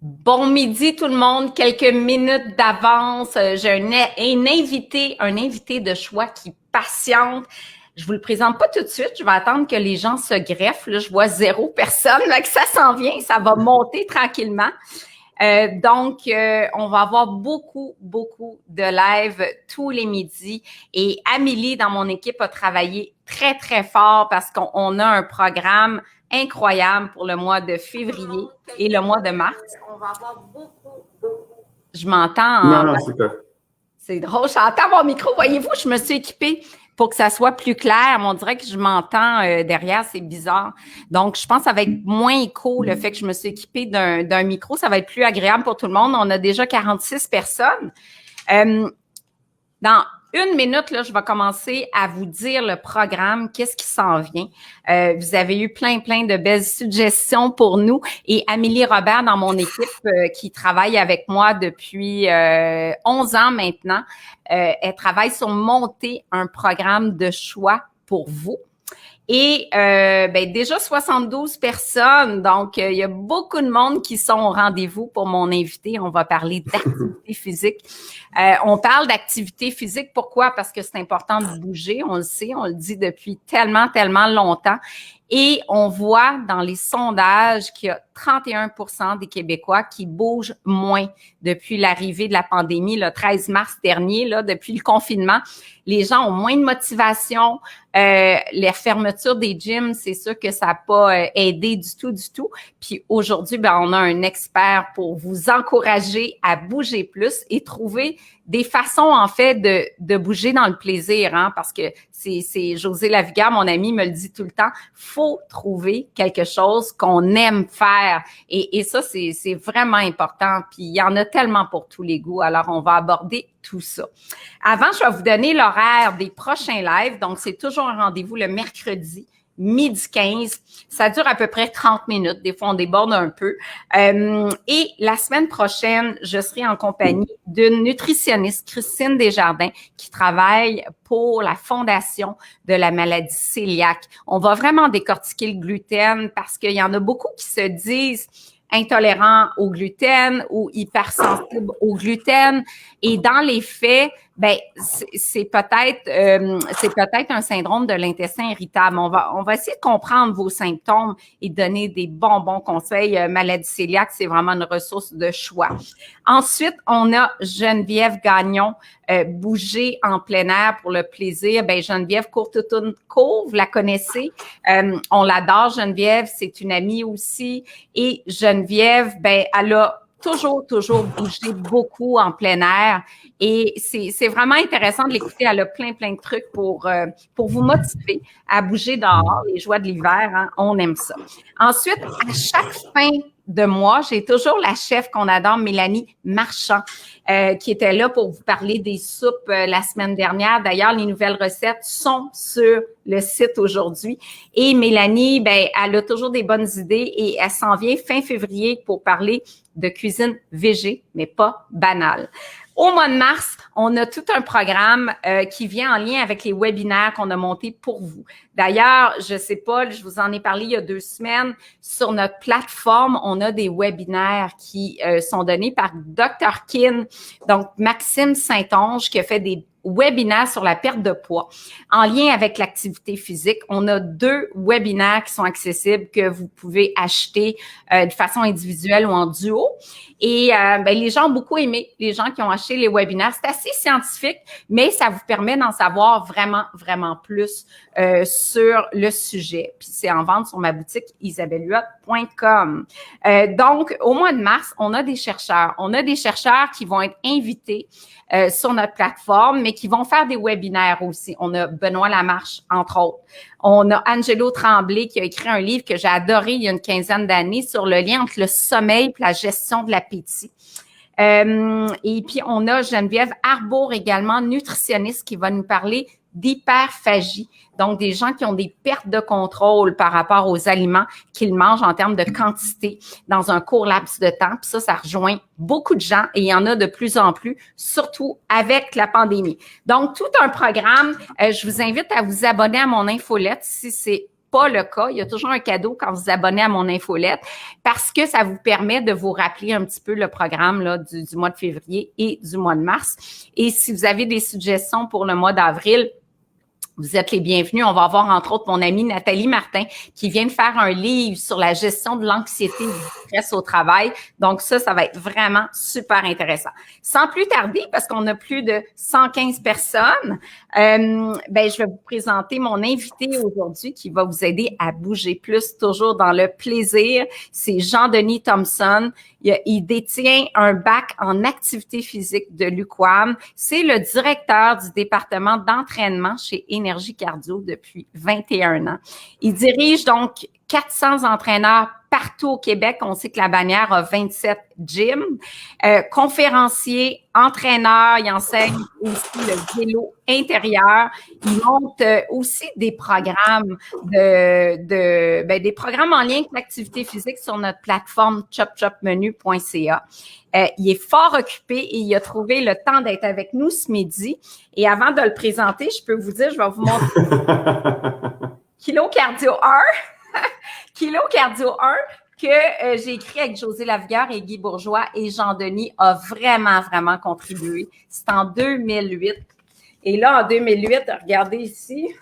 Bon midi tout le monde, quelques minutes d'avance. J'ai un invité de choix qui patiente. Je vous le présente pas tout de suite, je vais attendre que les gens se greffent. Là, je vois zéro personne, là, que ça s'en vient, ça va monter tranquillement. Donc, on va avoir beaucoup de live tous les midis. Et Amélie, dans mon équipe, a travaillé très fort parce qu'on a un programme incroyable pour le mois de février et le mois de mars. On va avoir Je m'entends Non, en... non, c'est pas. C'est drôle, j'entends mon micro. Voyez-vous, je me suis équipée pour que ça soit plus clair. On dirait que je m'entends derrière, c'est bizarre. Donc, je pense que ça va être moins écho, le fait que je me suis équipée d'un micro. Ça va être plus agréable pour tout le monde. On a déjà 46 personnes. Dans une minute, là, je vais commencer à vous dire le programme, qu'est-ce qui s'en vient. Vous avez eu plein de belles suggestions pour nous. Et Amélie Robert, dans mon équipe, qui travaille avec moi depuis 11 ans maintenant, elle travaille sur monter un programme de choix pour vous. Et déjà 72 personnes, donc il y a beaucoup de monde qui sont au rendez-vous pour mon invité. On va parler d'activité physique. On parle d'activité physique, pourquoi? Parce que c'est important de bouger, on le sait, on le dit depuis tellement longtemps. Et on voit dans les sondages qu'il y a 31% des Québécois qui bougent moins depuis l'arrivée de la pandémie, le 13 mars dernier, là, depuis le confinement. Les gens ont moins de motivation. Les fermetures des gyms, c'est sûr que ça n'a pas aidé du tout. Puis aujourd'hui, on a un expert pour vous encourager à bouger plus et trouver des façons, en fait, de bouger dans le plaisir, hein, parce que c'est José Lavigueur, mon ami, me le dit tout le temps, faut trouver quelque chose qu'on aime faire. Et ça, c'est vraiment important. Puis il y en a tellement pour tous les goûts. Alors, on va aborder tout ça. Avant, je vais vous donner l'horaire des prochains lives. Donc, c'est toujours un rendez-vous le mercredi, midi 15. Ça dure à peu près 30 minutes. Des fois, on déborde un peu. Et la semaine prochaine, je serai en compagnie d'une nutritionniste, Christine Desjardins, qui travaille pour la Fondation de la maladie cœliaque. On va vraiment décortiquer le gluten parce qu'il y en a beaucoup qui se disent intolérants au gluten ou hypersensibles au gluten. Et dans les faits, c'est peut-être un syndrome de l'intestin irritable. On va essayer de comprendre vos symptômes et donner des bons conseils. Maladie cœliaque, c'est vraiment une ressource de choix. Ensuite, on a Geneviève Gagnon, bouger en plein air pour le plaisir. Geneviève Courtoutoune-Court, vous la connaissez. On l'adore, Geneviève, c'est une amie aussi. Et Geneviève, elle a toujours bougé beaucoup en plein air. Et c'est vraiment intéressant de l'écouter. Elle a plein de trucs pour vous motiver à bouger dehors, les joies de l'hiver, hein, on aime ça. Ensuite, à chaque fin de mois, j'ai toujours la chef qu'on adore, Mélanie Marchand, qui était là pour vous parler des soupes la semaine dernière. D'ailleurs, les nouvelles recettes sont sur le site aujourd'hui. Et Mélanie, elle a toujours des bonnes idées et elle s'en vient fin février pour parler de cuisine végé, mais pas banale. Au mois de mars, on a tout un programme qui vient en lien avec les webinaires qu'on a montés pour vous. D'ailleurs, je sais pas, je vous en ai parlé il y a 2 semaines, sur notre plateforme, on a des webinaires qui sont donnés par Dr. Kin, donc Maxime Saint-Onge, qui a fait des webinaire sur la perte de poids en lien avec l'activité physique. On a 2 webinaires qui sont accessibles que vous pouvez acheter de façon individuelle ou en duo. Et les gens ont beaucoup aimé, les gens qui ont acheté les webinaires. C'est assez scientifique, mais ça vous permet d'en savoir vraiment plus sur le sujet. Puis c'est en vente sur ma boutique isabellehuot.com. Donc, au mois de mars, on a des chercheurs. On a des chercheurs qui vont être invités sur notre plateforme, mais qui vont faire des webinaires aussi. On a Benoît Lamarche, entre autres. On a Angelo Tremblay qui a écrit un livre que j'ai adoré il y a une quinzaine d'années sur le lien entre le sommeil et la gestion de l'appétit. Et puis, on a Geneviève Arbour également, nutritionniste, qui va nous parler d'hyperphagie, donc des gens qui ont des pertes de contrôle par rapport aux aliments qu'ils mangent en termes de quantité dans un court laps de temps. Puis ça rejoint beaucoup de gens et il y en a de plus en plus, surtout avec la pandémie. Donc, tout un programme. Je vous invite à vous abonner à mon infolette si c'est pas le cas, il y a toujours un cadeau quand vous vous abonnez à mon infolette parce que ça vous permet de vous rappeler un petit peu le programme là, du mois de février et du mois de mars. Et si vous avez des suggestions pour le mois d'avril, vous êtes les bienvenus. On va avoir, entre autres, mon amie Nathalie Martin qui vient de faire un livre sur la gestion de l'anxiété et du stress au travail. Donc, ça va être vraiment super intéressant. Sans plus tarder, parce qu'on a plus de 115 personnes, je vais vous présenter mon invité aujourd'hui qui va vous aider à bouger plus, toujours dans le plaisir. C'est Jean-Denis Thompson. Il détient un bac en activité physique de l'UQAM. C'est le directeur du département d'entraînement chez Énergie Cardio depuis 21 ans. Il dirige donc 400 entraîneurs partout au Québec. On sait que la bannière a 27 gyms. Conférencier, entraîneur, il enseigne aussi le vélo intérieur. Il monte aussi des programmes des programmes en lien avec l'activité physique sur notre plateforme chopchopmenu.ca. Il est fort occupé et il a trouvé le temps d'être avec nous ce midi. Et avant de le présenter, je peux vous dire, je vais vous montrer Kilo Cardio 1. Kilo Cardio 1 que j'ai écrit avec José Lavigueur et Guy Bourgeois et Jean-Denis a vraiment, vraiment contribué. C'est en 2008. Et là, en 2008, regardez ici,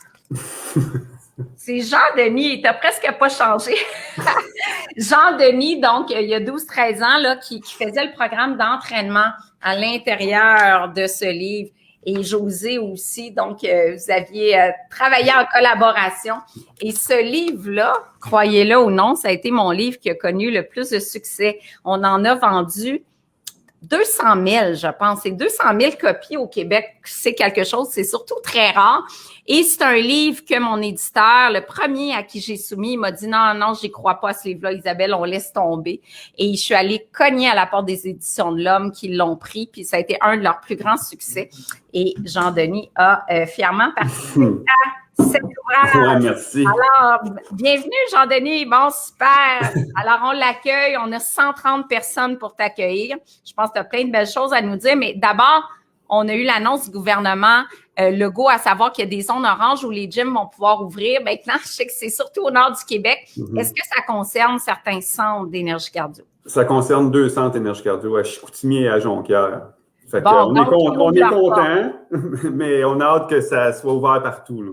c'est Jean-Denis, il t'a presque pas changé. Jean-Denis, donc, il y a 12-13 ans, là, qui faisait le programme d'entraînement à l'intérieur de ce livre. Et José aussi, donc vous aviez travaillé en collaboration. Et ce livre-là, croyez-le ou non, ça a été mon livre qui a connu le plus de succès. On en a vendu 200 000, je pense. C'est 200 000 copies au Québec. C'est quelque chose, c'est surtout très rare. Et c'est un livre que mon éditeur, le premier à qui j'ai soumis, il m'a dit non, j'y crois pas à ce livre-là, Isabelle, on laisse tomber. Et je suis allée cogner à la porte des Éditions de l'Homme qui l'ont pris, puis ça a été un de leurs plus grands succès. Et Jean-Denis a fièrement participé à cet ouvrage. Ouais, merci. Alors, bienvenue Jean-Denis. Bon, super. Alors, on l'accueille. On a 130 personnes pour t'accueillir. Je pense que tu as plein de belles choses à nous dire, mais d'abord, on a eu l'annonce du gouvernement Legault, à savoir qu'il y a des zones oranges où les gyms vont pouvoir ouvrir. Maintenant, je sais que c'est surtout au nord du Québec. Est-ce que ça concerne certains centres d'énergie cardio? Ça concerne 2 centres d'énergie cardio, à Chicoutimi et à Jonquière. Fait bon, on est content, mais on a hâte que ça soit ouvert partout, là.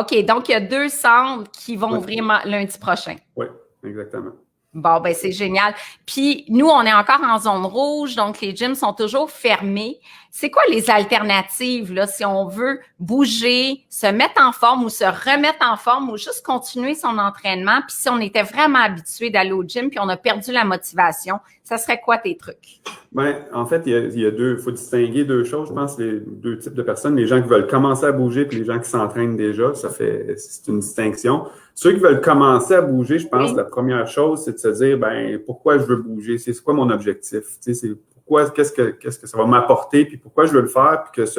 OK, donc il y a 2 centres qui vont ouvrir lundi prochain. Oui, exactement. Bon, ben c'est génial. Puis nous, on est encore en zone rouge, donc les gyms sont toujours fermés. C'est quoi les alternatives là, si on veut bouger, se mettre en forme ou se remettre en forme ou juste continuer son entraînement? Puis si on était vraiment habitué d'aller au gym puis on a perdu la motivation, ça serait quoi tes trucs? Ben, en fait, il faut distinguer 2 choses, je pense, les 2 types de personnes. Les gens qui veulent commencer à bouger puis les gens qui s'entraînent déjà, c'est une distinction. Ceux qui veulent commencer à bouger, je pense, la première chose, c'est de se dire, ben, pourquoi je veux bouger? C'est quoi mon objectif? Tu sais, c'est pourquoi, qu'est-ce que ça va m'apporter? Puis pourquoi je veux le faire? Puis que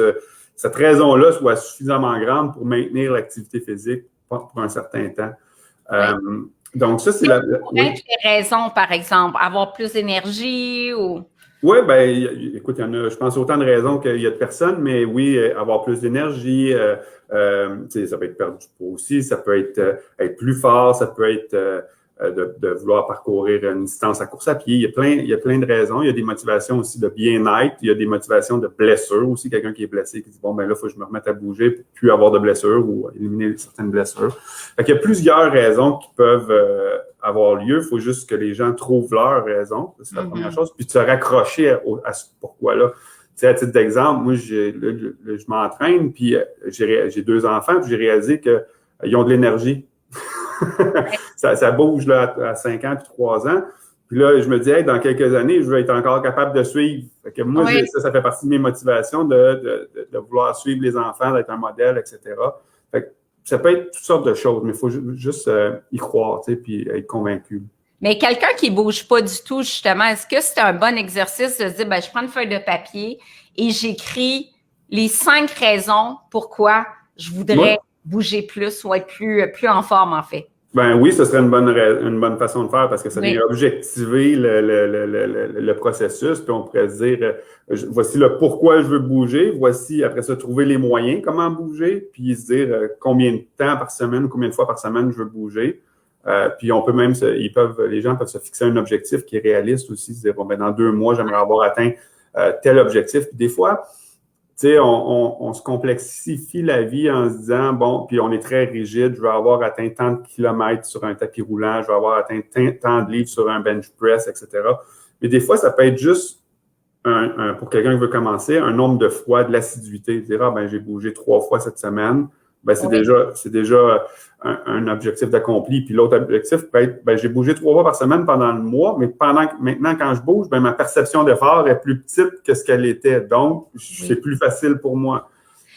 cette raison-là soit suffisamment grande pour maintenir l'activité physique pour un certain temps. Donc, ça, c'est les raisons, par exemple, avoir plus d'énergie ou... Oui, ben, écoute, il y en a, je pense, autant de raisons qu'il y a de personnes, mais oui, avoir plus d'énergie, ça peut être perdre du poids aussi, ça peut être plus fort, ça peut être de vouloir parcourir une distance à course à pied. Il y a plein de raisons. Il y a des motivations aussi de bien-être, il y a des motivations de blessure aussi. Quelqu'un qui est blessé, qui dit, bon, ben là, il faut que je me remette à bouger pour plus avoir de blessures ou éliminer certaines blessures. Fait qu'il y a plusieurs raisons qui peuvent avoir lieu. Il faut juste que les gens trouvent leur raison. C'est la première chose. Puis de se raccrocher à ce pourquoi-là. Tu sais, à titre d'exemple, moi, je m'entraîne, puis j'ai 2 enfants, puis j'ai réalisé qu'ils ont de l'énergie. ça bouge là, à 5 ans puis 3 ans. Puis là, je me dis, hey, dans quelques années, je vais être encore capable de suivre. Fait que moi, ça fait partie de mes motivations de vouloir suivre les enfants, d'être un modèle, etc. Fait que ça peut être toutes sortes de choses, mais il faut juste y croire, tu sais, puis être convaincu. Mais quelqu'un qui bouge pas du tout, justement, est-ce que c'est un bon exercice de se dire, ben, je prends une feuille de papier et j'écris les 5 raisons pourquoi je voudrais bouger plus ou être plus en forme, en fait? Ben oui, ce serait une bonne façon de faire parce que ça vient objectiver le processus, puis on pourrait se dire, voici le pourquoi je veux bouger, voici après ça trouver les moyens, comment bouger, puis se dire combien de temps par semaine, combien de fois par semaine je veux bouger. Puis on peut même, les gens peuvent se fixer un objectif qui est réaliste aussi, se dire, bon, ben dans 2 mois, j'aimerais avoir atteint tel objectif. Puis des fois, tu sais, on se complexifie la vie en se disant, bon, puis on est très rigide, je veux avoir atteint tant de kilomètres sur un tapis roulant, je veux avoir atteint tant de livres sur un bench press, etc. Mais des fois, ça peut être juste, pour quelqu'un qui veut commencer, un nombre de fois de l'assiduité. Dire, ah, ben j'ai bougé 3 fois cette semaine. Ben c'est déjà un objectif d'accompli. Puis l'autre objectif peut être, ben j'ai bougé 3 fois par semaine pendant le mois, mais maintenant, quand je bouge, ben ma perception d'effort est plus petite que ce qu'elle était. Donc, c'est plus facile pour moi.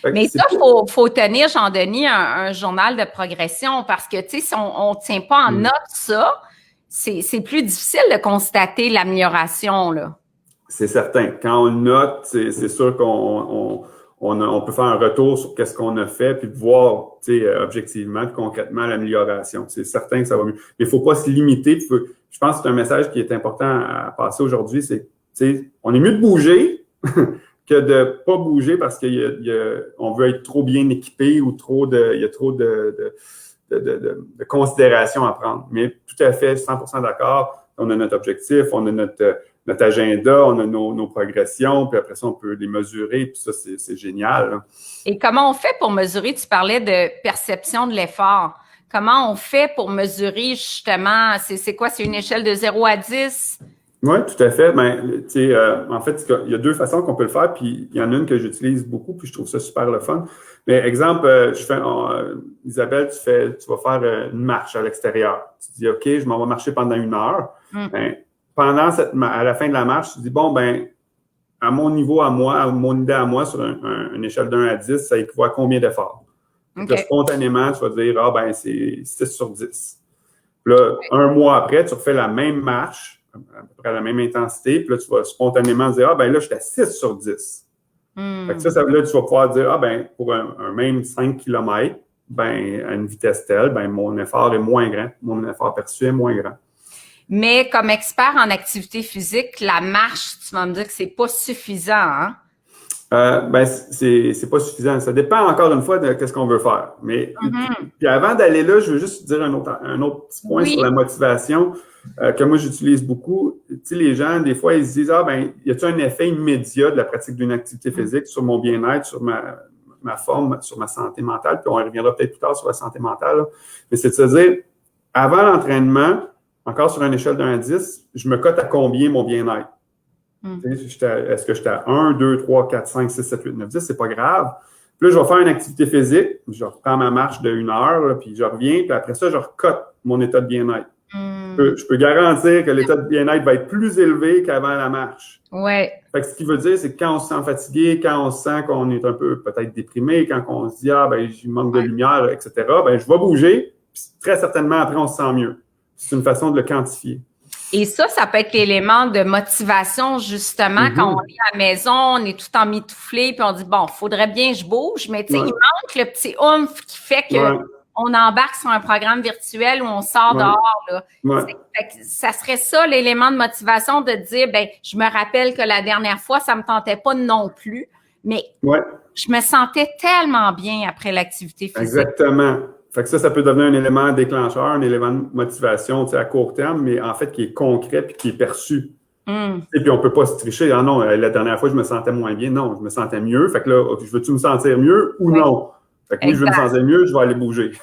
Mais ça, faut tenir, Jean-Denis, un journal de progression parce que, tu sais, si on tient pas en note ça, c'est plus difficile de constater l'amélioration, là. C'est certain. Quand on le note, c'est sûr on peut faire un retour sur qu'est-ce qu'on a fait puis voir, tu sais, objectivement, concrètement, l'amélioration. C'est certain que ça va mieux. Mais il faut pas se limiter. Je pense que c'est un message qui est important à passer aujourd'hui. C'est, tu sais, on est mieux de bouger que de pas bouger parce on veut être trop bien équipé ou il y a trop de considérations à prendre. Mais tout à fait, 100% d'accord. On a notre objectif, on a notre agenda, on a nos progressions, puis après ça, on peut les mesurer, puis ça, c'est génial. Là. Et comment on fait pour mesurer? Tu parlais de perception de l'effort. Comment on fait pour mesurer justement, c'est quoi? C'est une échelle de 0 à 10? Oui, tout à fait. Ben, tu sais, en fait, il y a 2 façons qu'on peut le faire, puis il y en a une que j'utilise beaucoup, puis je trouve ça super le fun. Mais exemple, Isabelle, tu vas faire une marche à l'extérieur. Tu dis, OK, je m'en vais marcher pendant 1 heure. Ben, à la fin de la marche, tu dis, bon, ben, à mon niveau à moi, à mon idée à moi, sur une échelle de 1 à 10, ça équivaut à combien d'efforts? Okay. Là, spontanément, tu vas dire, ah, ben, c'est 6 sur 10. Puis là, 1 mois après, tu refais la même marche, à peu près à la même intensité, puis là, tu vas spontanément dire, ah, ben, là, je suis à 6 sur 10. Fait que là, tu vas pouvoir dire, ah, ben, pour un même 5 km, ben, à une vitesse telle, ben, mon effort est moins grand, mon effort perçu est moins grand. Mais comme expert en activité physique, la marche, tu vas me dire que c'est pas suffisant, hein? Ben, c'est pas suffisant. Ça dépend encore une fois de qu'est-ce qu'on veut faire. Mais puis avant d'aller là, je veux juste dire un autre petit point sur la motivation que moi j'utilise beaucoup. Tu sais, les gens, des fois, ils se disent, ah, ben, y a-t-il un effet immédiat de la pratique d'une activité physique sur mon bien-être, sur ma forme, sur ma santé mentale? Puis on reviendra peut-être plus tard sur la santé mentale, là. Mais c'est de se dire, avant l'entraînement, encore sur une échelle de 1 à 10, je me cote à combien mon bien-être? Est-ce que j'étais à 1, 2, 3, 4, 5, 6, 7, 8, 9, 10? C'est pas grave. Puis là, je vais faire une activité physique. Je reprends ma marche de 1 heure, là, puis je reviens. Puis après ça, je recote mon état de bien-être. Je peux garantir que l'état de bien-être va être plus élevé qu'avant la marche. Ouais. Fait que ce qui veut dire, c'est que quand on se sent fatigué, quand on se sent qu'on est un peu peut-être déprimé, quand on se dit, ah, ben, il manque de lumière, etc., ben, je vais bouger. Puis très certainement, après, on se sent mieux. C'est une façon de le quantifier. Et ça peut être l'élément de motivation, justement, quand on est à la maison, on est tout emmitouflé, puis on dit, bon, faudrait bien que je bouge, mais tu sais, il manque le petit oomph qui fait que on embarque sur un programme virtuel où on sort dehors, là. Ça serait ça, l'élément de motivation, de dire, ben, je me rappelle que la dernière fois, ça me tentait pas non plus, mais je me sentais tellement bien après l'activité physique. Exactement. Fait que ça peut devenir un élément déclencheur, un élément de motivation, tu sais, à court terme, mais en fait qui est concret puis qui est perçu. Et puis on peut pas se tricher. Ah non, la dernière fois je me sentais moins bien. Non, je me sentais mieux. Fait que là, veux-tu me sentir mieux ou non? Fait que oui, je veux me sentir mieux, je vais aller bouger.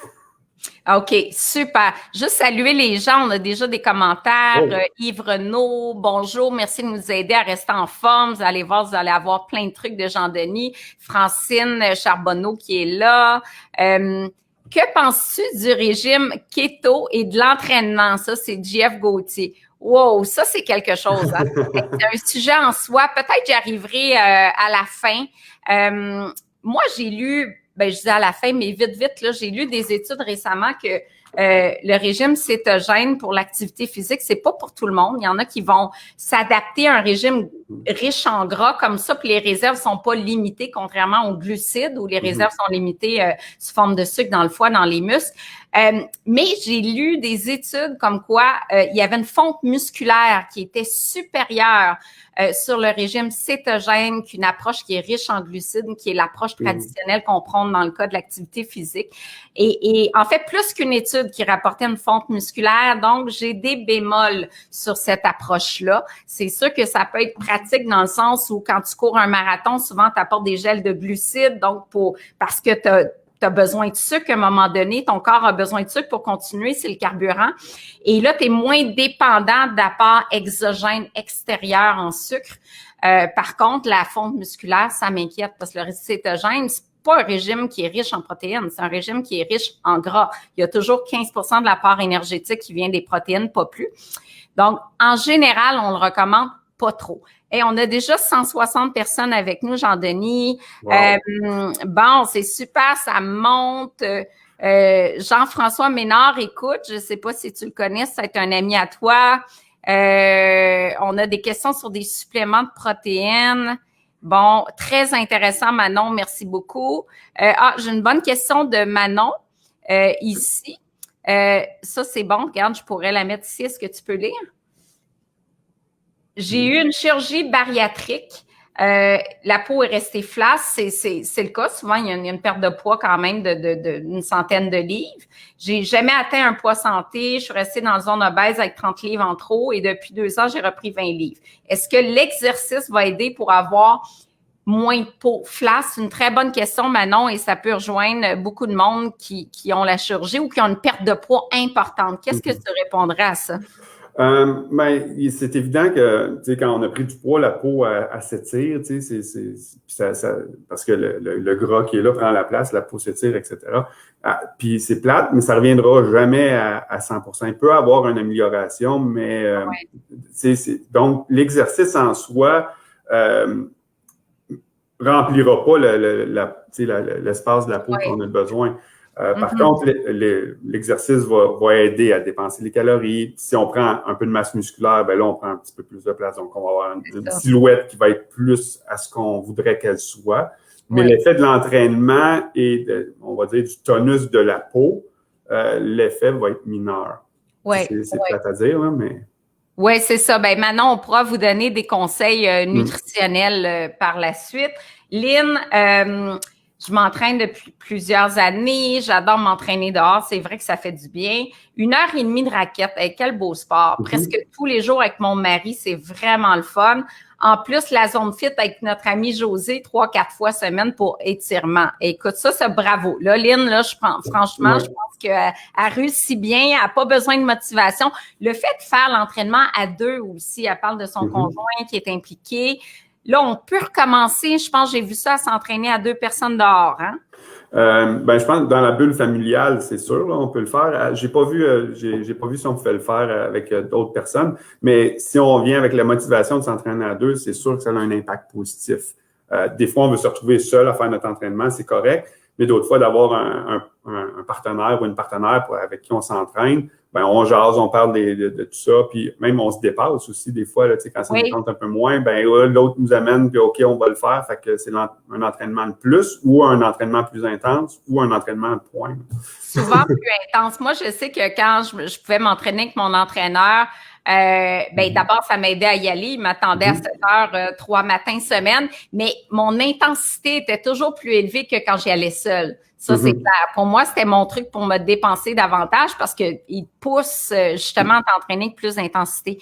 OK, super. Juste saluer les gens. On a déjà des commentaires. Yves Renaud, bonjour. Merci de nous aider à rester en forme. Vous allez voir, vous allez avoir plein de trucs de Jean-Denis. Francine Charbonneau qui est là. Que penses-tu du régime keto et de l'entraînement? Ça, c'est JF Gauthier. Wow, ça, c'est quelque chose. Hein? C'est un sujet en soi. Peut-être j'y arriverai à la fin. Moi, j'ai lu, je disais à la fin, mais vite, là, j'ai lu des études récemment que le régime cétogène pour l'activité physique, c'est pas pour tout le monde. Il y en a qui vont s'adapter à un régime riche en gras comme ça, puis les réserves sont pas limitées, contrairement aux glucides où les réserves sont limitées sous forme de sucre dans le foie, dans les muscles. Mais j'ai lu des études comme quoi il y avait une fonte musculaire qui était supérieure sur le régime cétogène qu'une approche qui est riche en glucides, qui est l'approche traditionnelle qu'on prend dans le cas de l'activité physique. Et en fait, plus qu'une étude qui rapportait une fonte musculaire, donc j'ai des bémols sur cette approche-là. C'est sûr que ça peut être pratique dans le sens où quand tu cours un marathon, souvent tu apportes des gels de glucides, donc parce que tu as besoin de sucre à un moment donné, ton corps a besoin de sucre pour continuer, c'est le carburant. Et là, tu es moins dépendant d'apports exogènes extérieurs en sucre. Par contre, la fonte musculaire, ça m'inquiète parce que le cétogène, c'est pas un régime qui est riche en protéines, c'est un régime qui est riche en gras. Il y a toujours 15% de l'apport énergétique qui vient des protéines, pas plus. Donc, en général, on le recommande pas trop. Et on a déjà 160 personnes avec nous, Jean-Denis. Wow. Bon, c'est super, ça monte. Jean-François Ménard, écoute, je sais pas si tu le connais, c'est un ami à toi. On a des questions sur des suppléments de protéines. Bon, très intéressant, Manon, merci beaucoup. J'ai une bonne question de Manon ici. Ça, c'est bon, regarde, je pourrais la mettre ici. Est-ce que tu peux lire? J'ai eu une chirurgie bariatrique. La peau est restée flasque, c'est le cas. Souvent, il y a une perte de poids quand même d'une centaine de livres. J'ai jamais atteint un poids santé. Je suis restée dans la zone obèse avec 30 livres en trop et depuis 2 ans, j'ai repris 20 livres. Est-ce que l'exercice va aider pour avoir moins de peau flasque? C'est une très bonne question, Manon, et ça peut rejoindre beaucoup de monde qui ont la chirurgie ou qui ont une perte de poids importante. Qu'est-ce que tu répondrais à ça? C'est évident que, tu sais, quand on a pris du poids, la peau, elle s'étire, tu sais, parce que le gras qui est là prend la place, la peau s'étire, etc. Puis c'est plate, mais ça reviendra jamais à 100%. Il peut y avoir une amélioration, mais, donc, l'exercice en soi, remplira pas l'espace de la peau qu'on a besoin. Par contre, l'exercice va aider à dépenser les calories. Si on prend un peu de masse musculaire, ben là, on prend un petit peu plus de place. Donc, on va avoir une silhouette qui va être plus à ce qu'on voudrait qu'elle soit. Mais l'effet de l'entraînement et, on va dire, du tonus de la peau, l'effet va être mineur. C'est plate à dire, hein, mais... Oui, c'est ça. Ben Manon, on pourra vous donner des conseils nutritionnels par la suite. Lynn, je m'entraîne depuis plusieurs années. J'adore m'entraîner dehors. C'est vrai que ça fait du bien. 1h30 de raquette. Quel beau sport. Presque tous les jours avec mon mari. C'est vraiment le fun. En plus, la zone fit avec notre amie Josée 3-4 fois semaine pour étirement. Écoute, ça, c'est bravo. Là, Lynn, là, franchement, je pense qu'elle réussit bien. Elle n'a pas besoin de motivation. Le fait de faire l'entraînement à 2 aussi, elle parle de son conjoint qui est impliqué. Là, on peut recommencer. Je pense que j'ai vu ça, s'entraîner à 2 personnes dehors, hein? Je pense que dans la bulle familiale, c'est sûr, là, on peut le faire. J'ai pas vu si on pouvait le faire avec d'autres personnes, mais si on vient avec la motivation de s'entraîner à 2, c'est sûr que ça a un impact positif. Des fois, on veut se retrouver seul à faire notre entraînement, c'est correct, mais d'autres fois, d'avoir un partenaire ou une partenaire avec qui on s'entraîne, ben on jase, on parle de tout ça, puis même on se dépasse aussi des fois, là, quand ça nous tente un peu moins, ben l'autre nous amène, puis OK, on va le faire, fait que c'est un entraînement de plus ou un entraînement plus intense ou un entraînement de point. Souvent plus intense. Moi, je sais que quand je pouvais m'entraîner avec mon entraîneur, d'abord, ça m'aidait à y aller. Il m'attendait à 7 heures, 3 matins semaine, mais mon intensité était toujours plus élevée que quand j'y allais seule. Ça, c'est clair. Pour moi, c'était mon truc pour me dépenser davantage parce qu'il pousse justement à t'entraîner avec plus d'intensité.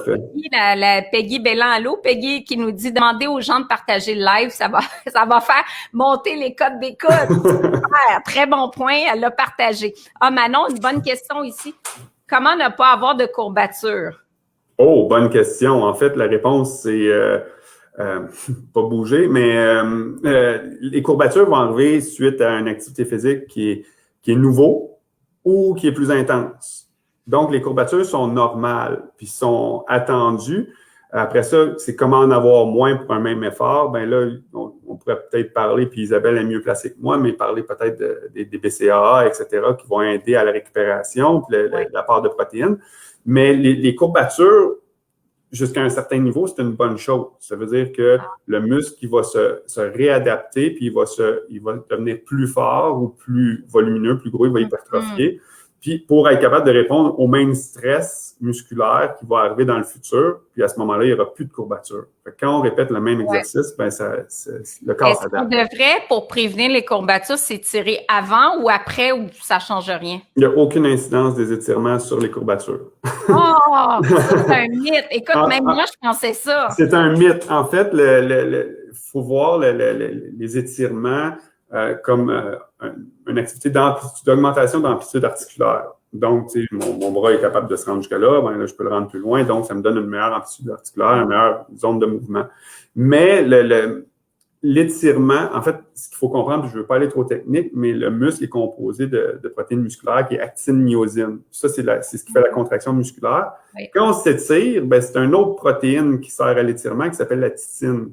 Peggy, la Peggy Bellan-Allô, Peggy qui nous dit « Demandez aux gens de partager le live, ça va faire monter les codes d'écoute. » Très bon point, elle l'a partagé. Manon, une bonne question ici. Comment ne pas avoir de courbatures? Oh, bonne question. En fait, la réponse, c'est pas bouger, mais les courbatures vont arriver suite à une activité physique qui est nouveau ou qui est plus intense. Donc, les courbatures sont normales puis sont attendues. Après ça, c'est comment en avoir moins pour un même effort. Ben là, on pourrait peut-être parler, puis Isabelle est mieux placée que moi, mais parler peut-être des BCAA, etc., qui vont aider à la récupération, puis l'apport de protéines. Mais les courbatures, jusqu'à un certain niveau, c'est une bonne chose. Ça veut dire que le muscle, il va se réadapter, puis il va devenir plus fort ou plus volumineux, plus gros, il va hypertrophier. puis pour être capable de répondre au même stress musculaire qui va arriver dans le futur, puis à ce moment-là, il n'y aura plus de courbature. Fait que quand on répète le même exercice, ben le corps Est-ce qu'on s'adapte. devrait, pour prévenir les courbatures, s'étirer avant ou après ou ça change rien? Il n'y a aucune incidence des étirements sur les courbatures. Oh, c'est un mythe. Écoute, même moi, je pensais ça. C'est un mythe. En fait, faut voir les étirements comme une activité d'augmentation d'amplitude articulaire. Donc, tu sais, mon bras est capable de se rendre jusque-là, ben là, je peux le rendre plus loin, donc ça me donne une meilleure amplitude articulaire, une meilleure zone de mouvement. Mais l'étirement, en fait, ce qu'il faut comprendre, je ne veux pas aller trop technique, mais le muscle est composé de protéines musculaires qui est actine-myosine. Ça, c'est ce qui fait la contraction musculaire. Oui. Quand on s'étire, ben, c'est une autre protéine qui sert à l'étirement qui s'appelle la titine.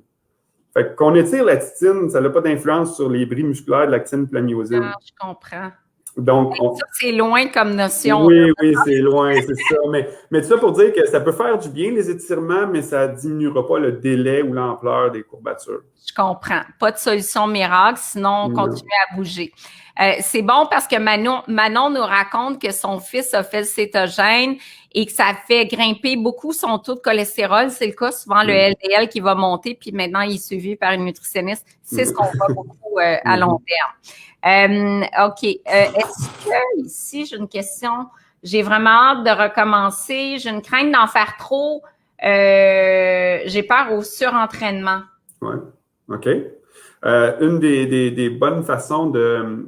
Fait qu'on étire la titine, ça n'a pas d'influence sur les bris musculaires de l'actine et de la myosine. Ah, je comprends. Donc, ça, c'est loin comme notion. Oui, là. Oui, c'est loin, c'est ça. Mais tout ça pour dire que ça peut faire du bien, les étirements, mais ça ne diminuera pas le délai ou l'ampleur des courbatures. Je comprends. Pas de solution miracle, sinon on continue à bouger. C'est bon parce que Manon nous raconte que son fils a fait le cétogène et que ça fait grimper beaucoup son taux de cholestérol. C'est le cas, souvent le LDL qui va monter, puis maintenant il est suivi par une nutritionniste. C'est ce qu'on voit beaucoup à long terme. OK. Est-ce que ici, j'ai une question. J'ai vraiment hâte de recommencer. J'ai une crainte d'en faire trop. J'ai peur au surentraînement. Oui. OK. Une des bonnes façons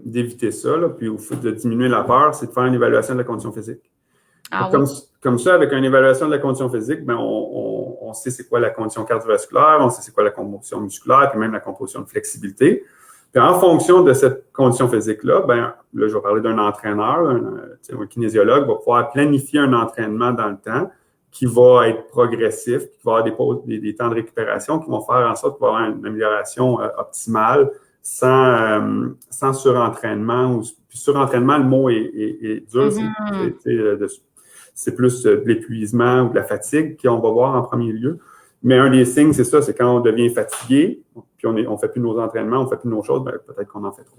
d'éviter ça, là, puis de diminuer la peur, c'est de faire une évaluation de la condition physique. Ah, comme ça, avec une évaluation de la condition physique, ben, on sait c'est quoi la condition cardiovasculaire, on sait c'est quoi la composition musculaire, puis même la composition de flexibilité. Puis en fonction de cette condition physique-là, ben là, je vais parler d'un entraîneur, un kinésiologue va pouvoir planifier un entraînement dans le temps qui va être progressif, qui va avoir des temps de récupération qui vont faire en sorte qu'il va y avoir une amélioration optimale sans surentraînement. Puis surentraînement, le mot est dur, c'est plus de l'épuisement ou de la fatigue qu'on va voir en premier lieu. Mais un des signes, c'est ça, c'est quand on devient fatigué, puis on fait plus nos entraînements, on fait plus nos choses, ben, peut-être qu'on en fait trop.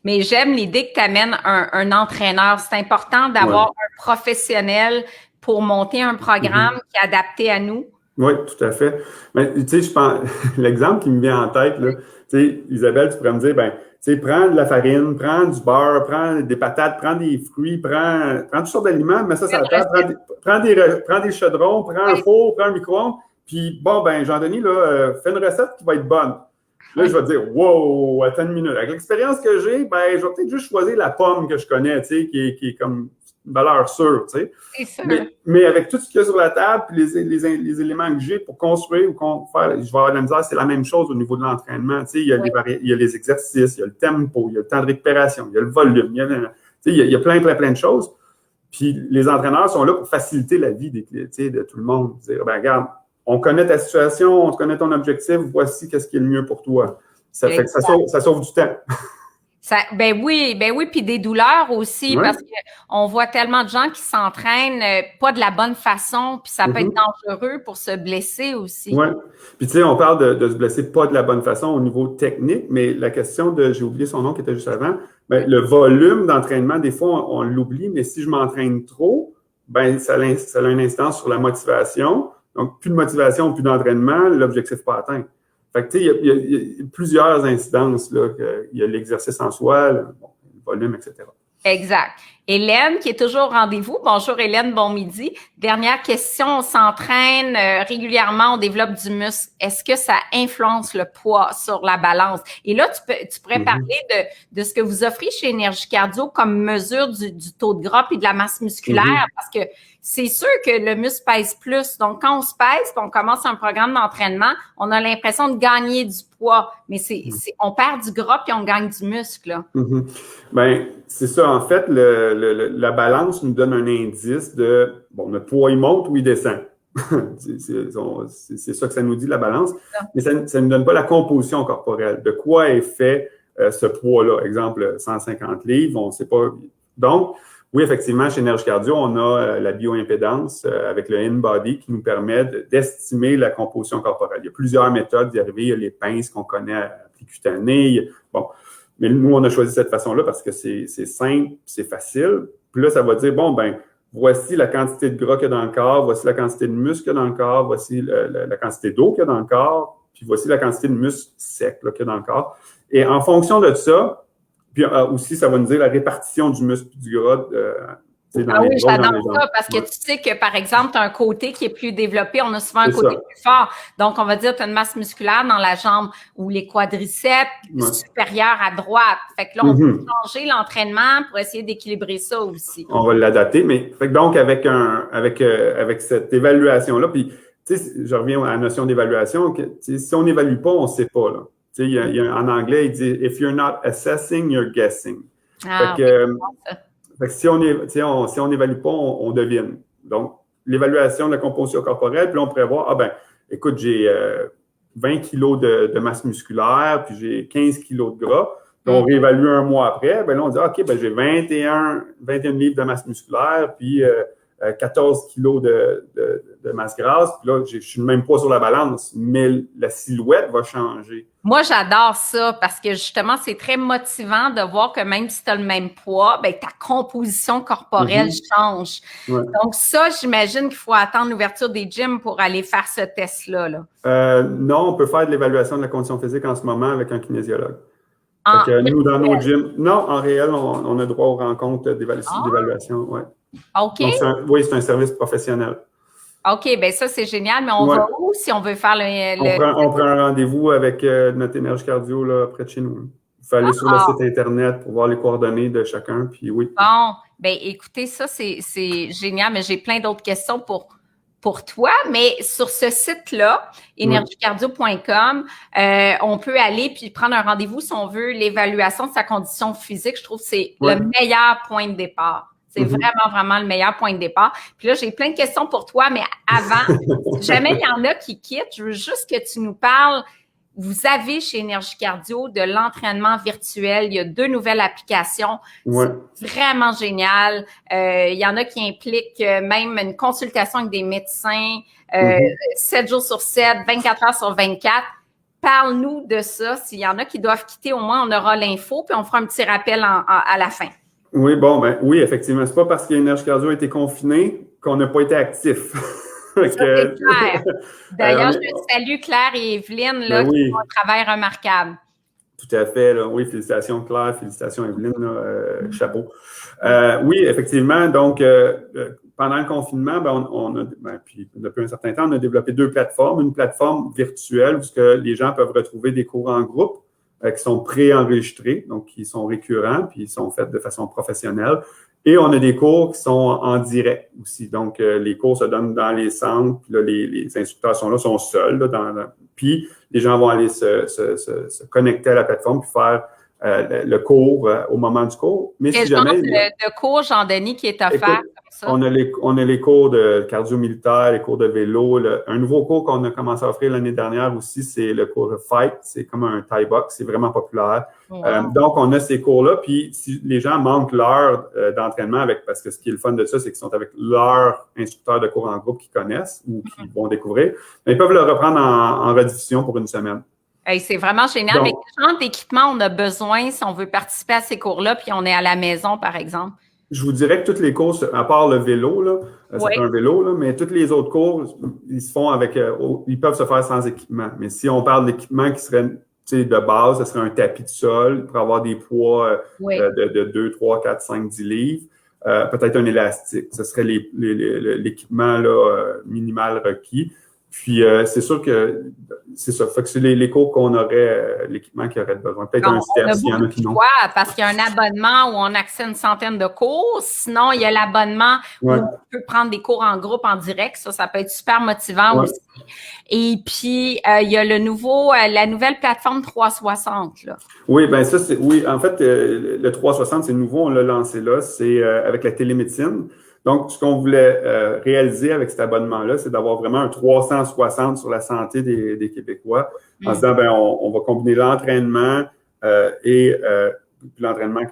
Mais j'aime l'idée que tu amènes un entraîneur. C'est important d'avoir un professionnel pour monter un programme qui est adapté à nous. Oui, tout à fait. Mais tu sais, je pense, l'exemple qui me vient en tête, là, tu sais, Isabelle, tu pourrais me dire, ben, tu sais, prends de la farine, prends du beurre, prends des patates, prends des fruits, prends toutes sortes d'aliments, mets ça sur la table, prends des chaudrons, prends un four, prends un micro-ondes, puis bon, ben, Jean-Denis, là, fais une recette qui va être bonne. Là, je vais te dire, wow, attends une minute. Avec l'expérience que j'ai, ben, je vais peut-être juste choisir la pomme que je connais, tu sais, qui est comme une valeur sûre, tu sais. C'est sûr. Mais avec tout ce qu'il y a sur la table, puis les éléments que j'ai pour construire ou faire, je vais avoir de la misère, c'est la même chose au niveau de l'entraînement. Tu sais, il y a les exercices, il y a le tempo, il y a le temps de récupération, il y a le volume, il y a plein de choses. Puis les entraîneurs sont là pour faciliter la vie de tout le monde. Dire, ben regarde, on connaît ta situation, on connaît ton objectif, voici qu'est-ce qui est le mieux pour toi. Ça fait que ça sauve du temps. Ben oui, puis des douleurs aussi, parce qu'on voit tellement de gens qui s'entraînent pas de la bonne façon, puis ça peut être dangereux pour se blesser aussi. Oui. Puis tu sais, on parle de se blesser pas de la bonne façon au niveau technique, mais la question j'ai oublié son nom qui était juste avant, ben, le volume d'entraînement, des fois, on l'oublie, mais si je m'entraîne trop, ben ça a une incidence sur la motivation. Donc, plus de motivation, plus d'entraînement, l'objectif pas atteint. Fait que, tu sais, il y a plusieurs incidences, là. Il y a l'exercice en soi, le volume, etc. Exact. Hélène, qui est toujours au rendez-vous. Bonjour Hélène, bon midi. Dernière question, on s'entraîne régulièrement, on développe du muscle. Est-ce que ça influence le poids sur la balance? Et là, tu pourrais parler de ce que vous offrez chez Énergie Cardio comme mesure du taux de gras et de la masse musculaire, parce que c'est sûr que le muscle pèse plus. Donc, quand on se pèse, on commence un programme d'entraînement, on a l'impression de gagner du poids, mais on perd du gras puis on gagne du muscle. Là. Ben, c'est ça. En fait, la balance nous donne un indice de, bon, notre poids, il monte ou il descend. C'est ça que ça nous dit, la balance. Mais ça ne nous donne pas la composition corporelle. De quoi est fait ce poids-là? Exemple, 150 livres, on ne sait pas. Donc, oui, effectivement, chez Énergie Cardio, on a la bioimpédance avec le InBody qui nous permet d'estimer la composition corporelle. Il y a plusieurs méthodes d'y arriver. Il y a les pinces qu'on connaît à appli cutané. Bon, mais nous, on a choisi cette façon-là parce que c'est simple, c'est facile. Puis là, ça va dire, bon, ben voici la quantité de gras qu'il y a dans le corps, voici la quantité de muscle qu'il y a dans le corps, voici la quantité d'eau qu'il y a dans le corps, puis voici la quantité de muscle sec qu'il y a dans le corps. Et en fonction de ça, puis aussi, ça va nous dire la répartition du muscle et du gras ah oui, j'adore ça parce que tu sais que, par exemple, tu as un côté qui est plus développé, on a souvent un côté plus fort. Donc, on va dire que tu as une masse musculaire dans la jambe ou les quadriceps supérieurs à droite. Fait que là, on peut changer l'entraînement pour essayer d'équilibrer ça aussi. On va l'adapter, mais fait que donc, avec cette évaluation-là, puis, tu sais, je reviens à la notion d'évaluation, si on n'évalue pas, on ne sait pas, là. Tu sais, en anglais, il dit « If you're not assessing, you're guessing ». Fait que si on n'évalue pas, on devine. Donc, l'évaluation de la composition corporelle, puis là, on pourrait voir, écoute, j'ai 20 kilos de masse musculaire, puis j'ai 15 kilos de gras. Puis on réévalue un mois après, ben là, on dit, OK, j'ai 21 livres de masse musculaire, puis 14 kilos de masse grasse. Puis là, je suis même pas sur la balance, mais la silhouette va changer. Moi, j'adore ça parce que justement, c'est très motivant de voir que même si tu as le même poids, ben, ta composition corporelle change. Ouais. Donc ça, j'imagine qu'il faut attendre l'ouverture des gyms pour aller faire ce test-là. Là. Non, on peut faire de l'évaluation de la condition physique en ce moment avec un kinésiologue. Nous, dans nos gyms, non, en réel, on a droit aux rencontres d'évaluation. Ouais. OK. Donc, c'est un service professionnel. OK, bien ça, c'est génial, mais on va où si on veut faire On prend un rendez-vous avec notre énergie cardio là, près de chez nous. Il faut aller sur le site Internet pour voir les coordonnées de chacun, puis oui. Bon, bien écoutez, ça, c'est génial, mais j'ai plein d'autres questions pour toi, mais sur ce site-là, energiecardio.com, on peut aller puis prendre un rendez-vous si on veut l'évaluation de sa condition physique. Je trouve que c'est le meilleur point de départ. C'est vraiment, vraiment le meilleur point de départ. Puis là, j'ai plein de questions pour toi, mais avant, si jamais il y en a qui quittent, je veux juste que tu nous parles. Vous avez chez Énergie Cardio de l'entraînement virtuel. Il y a 2 nouvelles applications. C'est vraiment génial. Il y en a qui impliquent même une consultation avec des médecins 7 jours sur 7, 24 heures sur 24. Parle-nous de ça. S'il y en a qui doivent quitter, au moins, on aura l'info, puis on fera un petit rappel à la fin. Oui, oui, effectivement. C'est pas parce qu'Énergie Cardio a été confiné qu'on n'a pas été actif. C'est clair. D'ailleurs, je salue Claire et Evelyne là, qui font un travail remarquable. Tout à fait. Là. Oui, félicitations Claire, félicitations Evelyne, là, chapeau. Oui, effectivement. Donc, pendant le confinement, puis depuis un certain temps, on a développé 2 plateformes. Une plateforme virtuelle où les gens peuvent retrouver des cours en groupe qui sont préenregistrés, donc qui sont récurrents, puis ils sont faits de façon professionnelle. Et on a des cours qui sont en direct aussi. Donc, les cours se donnent dans les centres, puis là, les instructeurs sont seuls. Là, puis, les gens vont aller se connecter à la plateforme puis faire le cours au moment du cours. Mais quel genre de cours, Jean-Denis, qui est offert comme ça? On a les cours de cardio militaire, les cours de vélo. Un nouveau cours qu'on a commencé à offrir l'année dernière aussi, c'est le cours de Fight. C'est comme un Thai box. C'est vraiment populaire. Donc, on a ces cours-là. Puis, si les gens manquent l'heure d'entraînement parce que ce qui est le fun de ça, c'est qu'ils sont avec leur instructeur de cours en groupe qu'ils connaissent ou qu'ils vont découvrir, mais ils peuvent le reprendre en rediffusion pour une semaine. Hey, c'est vraiment génial. Mais quel genre d'équipement on a besoin si on veut participer à ces cours-là puis on est à la maison, par exemple? Je vous dirais que toutes les courses, à part le vélo, là, c'est un vélo, là, mais toutes les autres cours, ils se font ils peuvent se faire sans équipement. Mais si on parle d'équipement qui serait de base, ce serait un tapis de sol pour avoir des poids de 2, 3, 4, 5, 10 livres. Peut-être un élastique. Ce serait l'équipement là, minimal requis. Puis, c'est sûr que c'est ça. Fait que c'est les cours qu'on aurait, l'équipement qu'il aurait besoin. Peut-être un step s'il y en a qui n'ont. Parce qu'il y a un abonnement où on a accès à une centaine de cours. Sinon, il y a l'abonnement où on peut prendre des cours en groupe, en direct. Ça peut être super motivant aussi. Et puis, il y a la nouvelle plateforme 360, là. Oui, ben ça, en fait, le 360, c'est nouveau. On l'a lancé là. C'est avec la télémédecine. Donc, ce qu'on voulait réaliser avec cet abonnement-là, c'est d'avoir vraiment un 360 sur la santé des Québécois en se disant, on va combiner l'entraînement et l'entraînement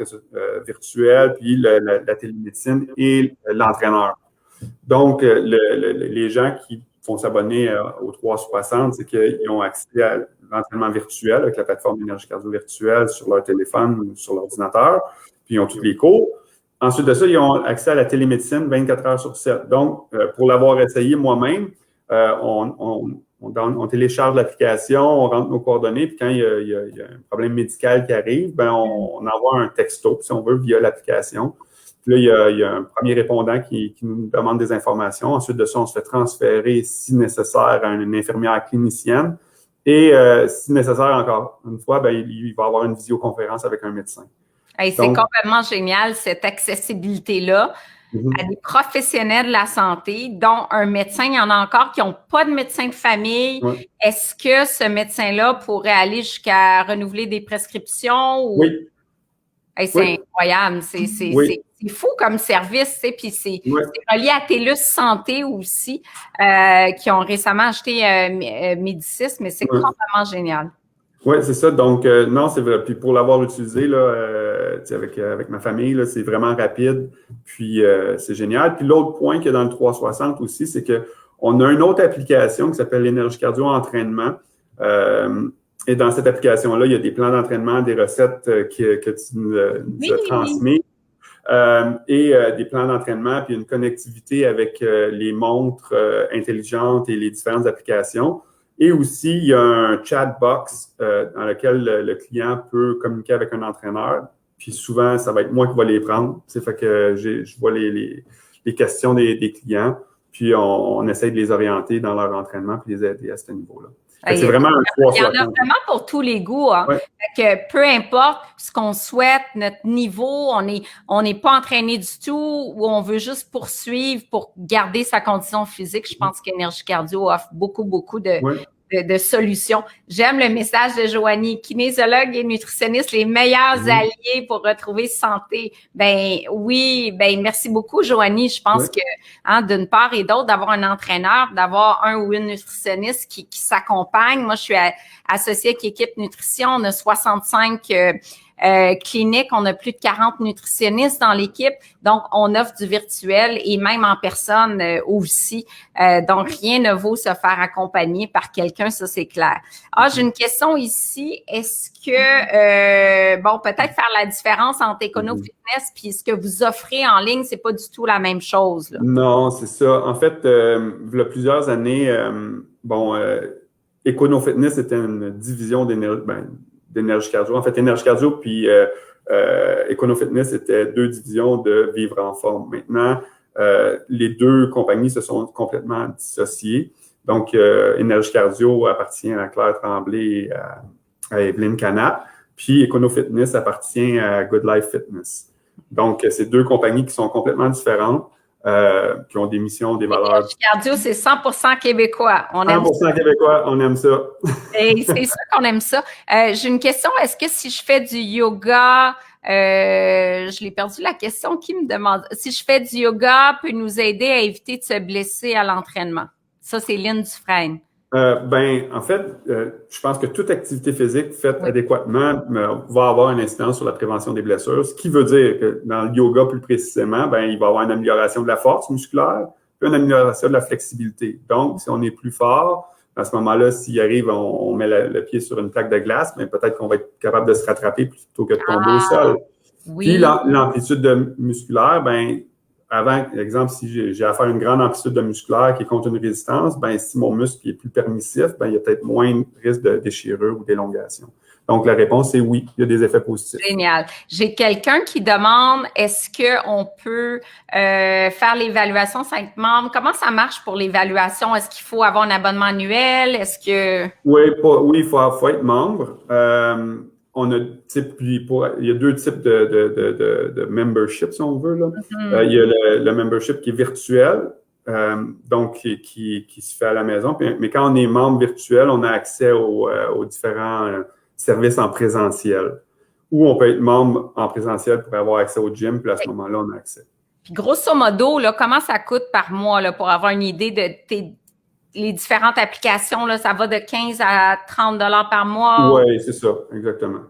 virtuel, puis la télémédecine et l'entraîneur. Donc, les gens qui font s'abonner au 360, c'est qu'ils ont accès à l'entraînement virtuel avec la plateforme d'énergie cardio virtuelle sur leur téléphone ou sur l'ordinateur, puis ils ont tous les cours. Ensuite de ça, ils ont accès à la télémédecine 24 heures sur 7. Donc, pour l'avoir essayé moi-même, on télécharge l'application, on rentre nos coordonnées, puis quand il y a un problème médical qui arrive, ben on envoie un texto, si on veut, via l'application. Puis là, il y a un premier répondant qui nous demande des informations. Ensuite de ça, on se fait transférer, si nécessaire, à une infirmière clinicienne. Et si nécessaire, encore une fois, ben, il va y avoir une visioconférence avec un médecin. Hey, c'est complètement génial, cette accessibilité-là à des professionnels de la santé, dont un médecin. Il y en a encore qui n'ont pas de médecin de famille. Oui. Est-ce que ce médecin-là pourrait aller jusqu'à renouveler des prescriptions? Ou... Oui. Hey, c'est incroyable. C'est fou comme service, tu sais. Puis c'est relié à TELUS Santé aussi, qui ont récemment acheté Médicis, mais c'est complètement génial. Oui, c'est ça. Donc, non, c'est vrai. Puis pour l'avoir utilisé là, avec ma famille, là, c'est vraiment rapide. Puis c'est génial. Puis l'autre point qu'il y a dans le 360 aussi, c'est que on a une autre application qui s'appelle l'Énergie Cardio Entraînement. Et dans cette application-là, il y a des plans d'entraînement, des recettes que tu nous as transmis. Et des plans d'entraînement, puis une connectivité avec les montres intelligentes et les différentes applications. Et aussi, il y a un chat box dans lequel le client peut communiquer avec un entraîneur. Puis souvent, ça va être moi qui vais les prendre. C'est fait que je vois les questions des clients, puis on essaie de les orienter dans leur entraînement puis les aider à ce niveau-là. C'est vraiment un 360. Il y en a vraiment pour tous les goûts. Hein. Ouais. Fait que peu importe ce qu'on souhaite, notre niveau, on n'est pas entraîné du tout ou on veut juste poursuivre pour garder sa condition physique. Je pense qu'Énergie Cardio offre beaucoup de solutions. J'aime le message de Joanie, kinésiologue et nutritionniste, les meilleurs alliés pour retrouver santé. Ben oui, ben merci beaucoup Joanie. Je pense que d'une part et d'autre, d'avoir un entraîneur, d'avoir un ou une nutritionniste qui s'accompagne. Moi, je suis associée avec Équipe Nutrition. On a 65 cliniques, on a plus de 40 nutritionnistes dans l'équipe, donc on offre du virtuel et même en personne aussi. Donc rien ne vaut se faire accompagner par quelqu'un, ça c'est clair. Ah, j'ai une question ici. Est-ce que peut-être faire la différence entre Econo-Fitness puis ce que vous offrez en ligne, c'est pas du tout la même chose, là. Non, c'est ça. En fait, il y a plusieurs années, Econo-Fitness était une division d'Énergie Cardio. En fait, Énergie Cardio puis Econo-Fitness étaient deux divisions de Vivre en forme. Maintenant, les deux compagnies se sont complètement dissociées. Donc, Énergie Cardio appartient à Claire Tremblay et à Evelyne Canat, puis Econo-Fitness appartient à Good Life Fitness. Donc, c'est deux compagnies qui sont complètement différentes. Qui ont des missions, des valeurs. Énergie Cardio, c'est 100% québécois. On 100% québécois, on aime ça. Et c'est ça qu'on aime ça. J'ai une question. Est-ce que si je fais du yoga, je l'ai perdu la question, qui me demande? Si je fais du yoga, peut nous aider à éviter de se blesser à l'entraînement? Ça, c'est Lynn Dufresne. En fait, je pense que toute activité physique faite adéquatement va avoir une incidence sur la prévention des blessures, ce qui veut dire que dans le yoga plus précisément, il va y avoir une amélioration de la force musculaire, puis une amélioration de la flexibilité. Donc, si on est plus fort, à ce moment-là, s'il arrive, on met le pied sur une plaque de glace, mais peut-être qu'on va être capable de se rattraper plutôt que de tomber au sol. Oui. Puis l'amplitude musculaire, avant, exemple, si j'ai à faire une grande amplitude musculaire qui est contre une résistance, si mon muscle est plus permissif, il y a peut-être moins de risque de déchirure ou d'élongation. Donc, la réponse est oui, il y a des effets positifs. Génial. J'ai quelqu'un qui demande, est-ce qu'on peut faire l'évaluation 5 membres? Comment ça marche pour l'évaluation? Est-ce qu'il faut avoir un abonnement annuel? Est-ce que... Oui, il faut être membre. Il y a deux types de membership, si on veut. Là. Il y a le membership qui est virtuel, donc qui se fait à la maison. Mais quand on est membre virtuel, on a accès aux différents services en présentiel. Ou on peut être membre en présentiel pour avoir accès au gym, puis à ce moment-là, on a accès. Puis grosso modo, là, comment ça coûte par mois là, pour avoir une idée de les différentes applications, là, ça va de 15 à 30 $ par mois? Oui, c'est ça, exactement.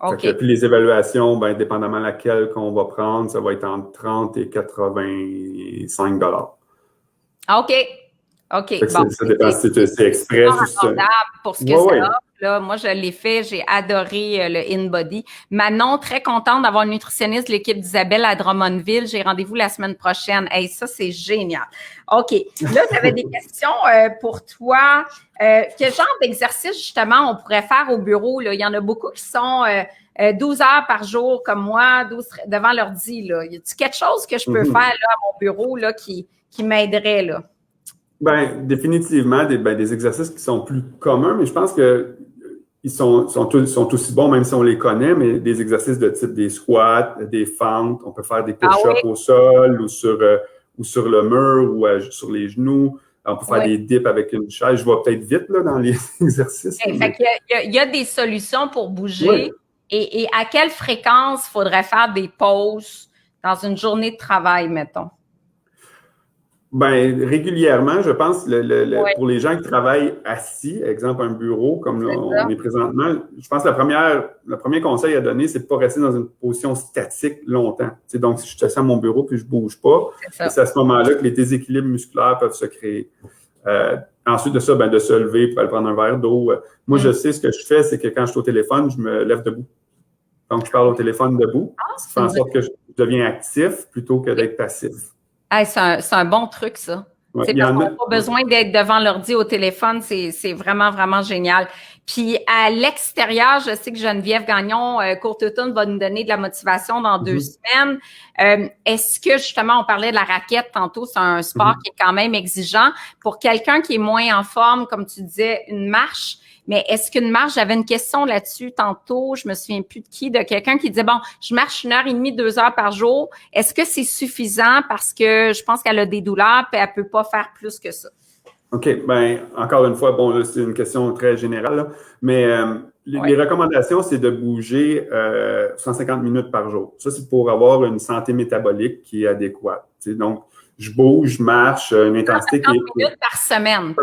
Okay. Puis les évaluations, dépendamment de laquelle qu'on va prendre, ça va être entre 30 et 85 $. OK. OK, Ça dépend si c'est express ou ça. Pour ce que ça offre. Là, moi, je l'ai fait. J'ai adoré le InBody. Manon, très contente d'avoir une nutritionniste de l'équipe d'Isabelle à Drummondville. J'ai rendez-vous la semaine prochaine. Hey, ça, c'est génial. OK. Là, j'avais des questions pour toi. Quel genre d'exercice, justement, on pourrait faire au bureau? Là? Il y en a beaucoup qui sont 12 heures par jour, comme moi, 12 devant l'ordi. Là. Y a-t-il quelque chose que je peux faire là, à mon bureau là, qui m'aiderait, là? Ben, définitivement, des exercices qui sont plus communs, mais je pense que ils sont aussi bons, même si on les connaît, mais des exercices de type des squats, des fentes, on peut faire des push-ups au sol ou sur le mur ou sur les genoux. On peut faire des dips avec une chaise. Je vais peut-être vite là, dans les exercices. Il y a des solutions pour bouger. Et à quelle fréquence faudrait faire des pauses dans une journée de travail, mettons? Ben, régulièrement, je pense, pour les gens qui travaillent assis, exemple un bureau, comme on est présentement, je pense que le premier conseil à donner, c'est de ne pas rester dans une position statique longtemps. T'sais, donc, si je suis assis à mon bureau puis je ne bouge pas, c'est à ce moment-là que les déséquilibres musculaires peuvent se créer. Ensuite de ça, ben, de se lever pour aller prendre un verre d'eau. Moi, je sais ce que je fais, c'est que quand je suis au téléphone, je me lève debout. Donc, je parle au téléphone debout, ce qui fait en sorte que je deviens actif plutôt que d'être passif. Hey, c'est un bon truc, ça. Ouais, parce qu'on n'a pas besoin d'être devant l'ordi au téléphone. C'est vraiment, vraiment génial. Puis, à l'extérieur, je sais que Geneviève Gagnon, Courtautomne, va nous donner de la motivation dans 2 semaines. Est-ce que, justement, on parlait de la raquette tantôt, c'est un sport qui est quand même exigeant. Pour quelqu'un qui est moins en forme, comme tu disais, une marche, mais est-ce qu'une marche, j'avais une question là-dessus tantôt, je me souviens plus de qui, de quelqu'un qui disait, bon, je marche 1h30, 2 heures par jour. Est-ce que c'est suffisant parce que je pense qu'elle a des douleurs et elle peut pas faire plus que ça? OK. Ben, encore une fois, bon, là, c'est une question très générale, là, mais les recommandations, c'est de bouger 150 minutes par jour. Ça, c'est pour avoir une santé métabolique qui est adéquate. Donc, je bouge, je marche, une intensité qui est... 50 minutes par semaine.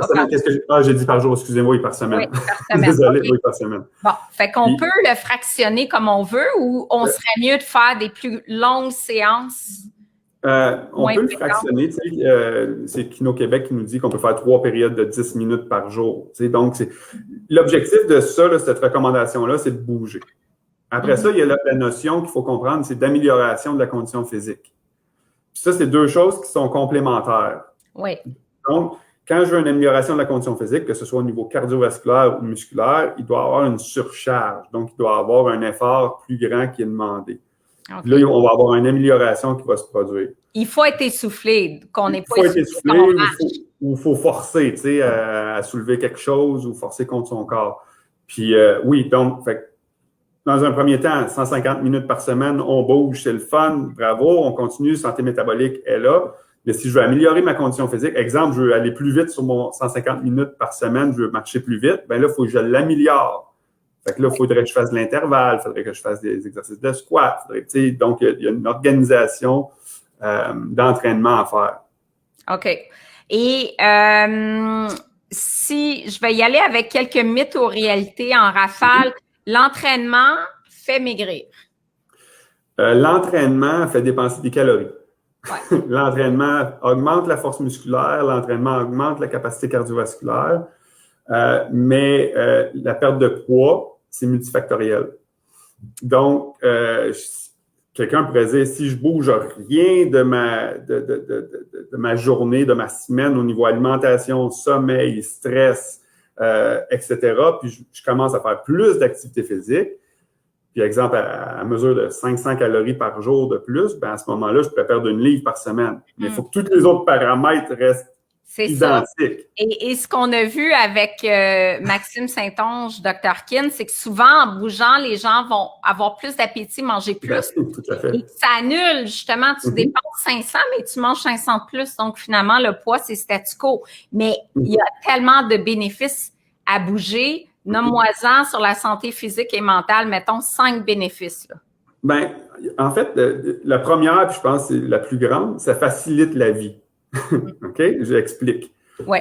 J'ai dit par jour, excusez-moi, oui, par semaine. Oui, par semaine. Désolé, oui, par semaine. Bon, fait qu'on peut le fractionner comme on veut ou on serait mieux de faire des plus longues séances? On peut le fractionner. C'est Kino Québec qui nous dit qu'on peut faire 3 périodes de 10 minutes par jour. Donc, l'objectif de ça, là, cette recommandation-là, c'est de bouger. Après ça, il y a la notion qu'il faut comprendre, c'est d'amélioration de la condition physique. Puis ça, c'est 2 choses qui sont complémentaires. Oui. Donc, quand je veux une amélioration de la condition physique, que ce soit au niveau cardiovasculaire ou musculaire, il doit y avoir une surcharge. Donc, il doit y avoir un effort plus grand qui est demandé. Okay. Là, on va avoir une amélioration qui va se produire. Il faut être essoufflé, qu'on n'est pas essoufflé. Ou il faut forcer, tu sais, à soulever quelque chose ou forcer contre son corps. Puis, oui, donc, dans un premier temps, 150 minutes par semaine, on bouge, c'est le fun, bravo, on continue, santé métabolique est là. Mais si je veux améliorer ma condition physique, exemple, je veux aller plus vite sur mon 150 minutes par semaine, je veux marcher plus vite, ben là, il faut que je l'améliore. Fait que là, il faudrait que je fasse de l'intervalle, il faudrait que je fasse des exercices de squat. Donc, il y a une organisation d'entraînement à faire. OK. Et si je vais y aller avec quelques mythes ou réalités en rafale, l'entraînement fait maigrir. L'entraînement fait dépenser des calories. Ouais. L'entraînement augmente la force musculaire, l'entraînement augmente la capacité cardiovasculaire, mais la perte de poids, c'est multifactoriel. Donc, quelqu'un pourrait dire, si je bouge rien de ma journée, de ma semaine au niveau alimentation, sommeil, stress, etc., puis je commence à faire plus d'activité physique, puis exemple, à mesure de 500 calories par jour de plus, ben à ce moment-là, je peux perdre 1 livre par semaine. Mais il faut que tous les autres paramètres restent identiques. Ça. Et ce qu'on a vu avec Maxime Saint-Onge, Dr. Kin, c'est que souvent, en bougeant, les gens vont avoir plus d'appétit, manger plus. Tout à fait. Et ça annule, justement, tu dépenses 500, mais tu manges 500 de plus. Donc, finalement, le poids, c'est statu quo. Mais il y a tellement de bénéfices à bouger. Nomme-moi-en sur la santé physique et mentale, mettons 5 bénéfices. Là. Ben, en fait, la première, puis je pense que c'est la plus grande, ça facilite la vie. OK? J'explique. Oui.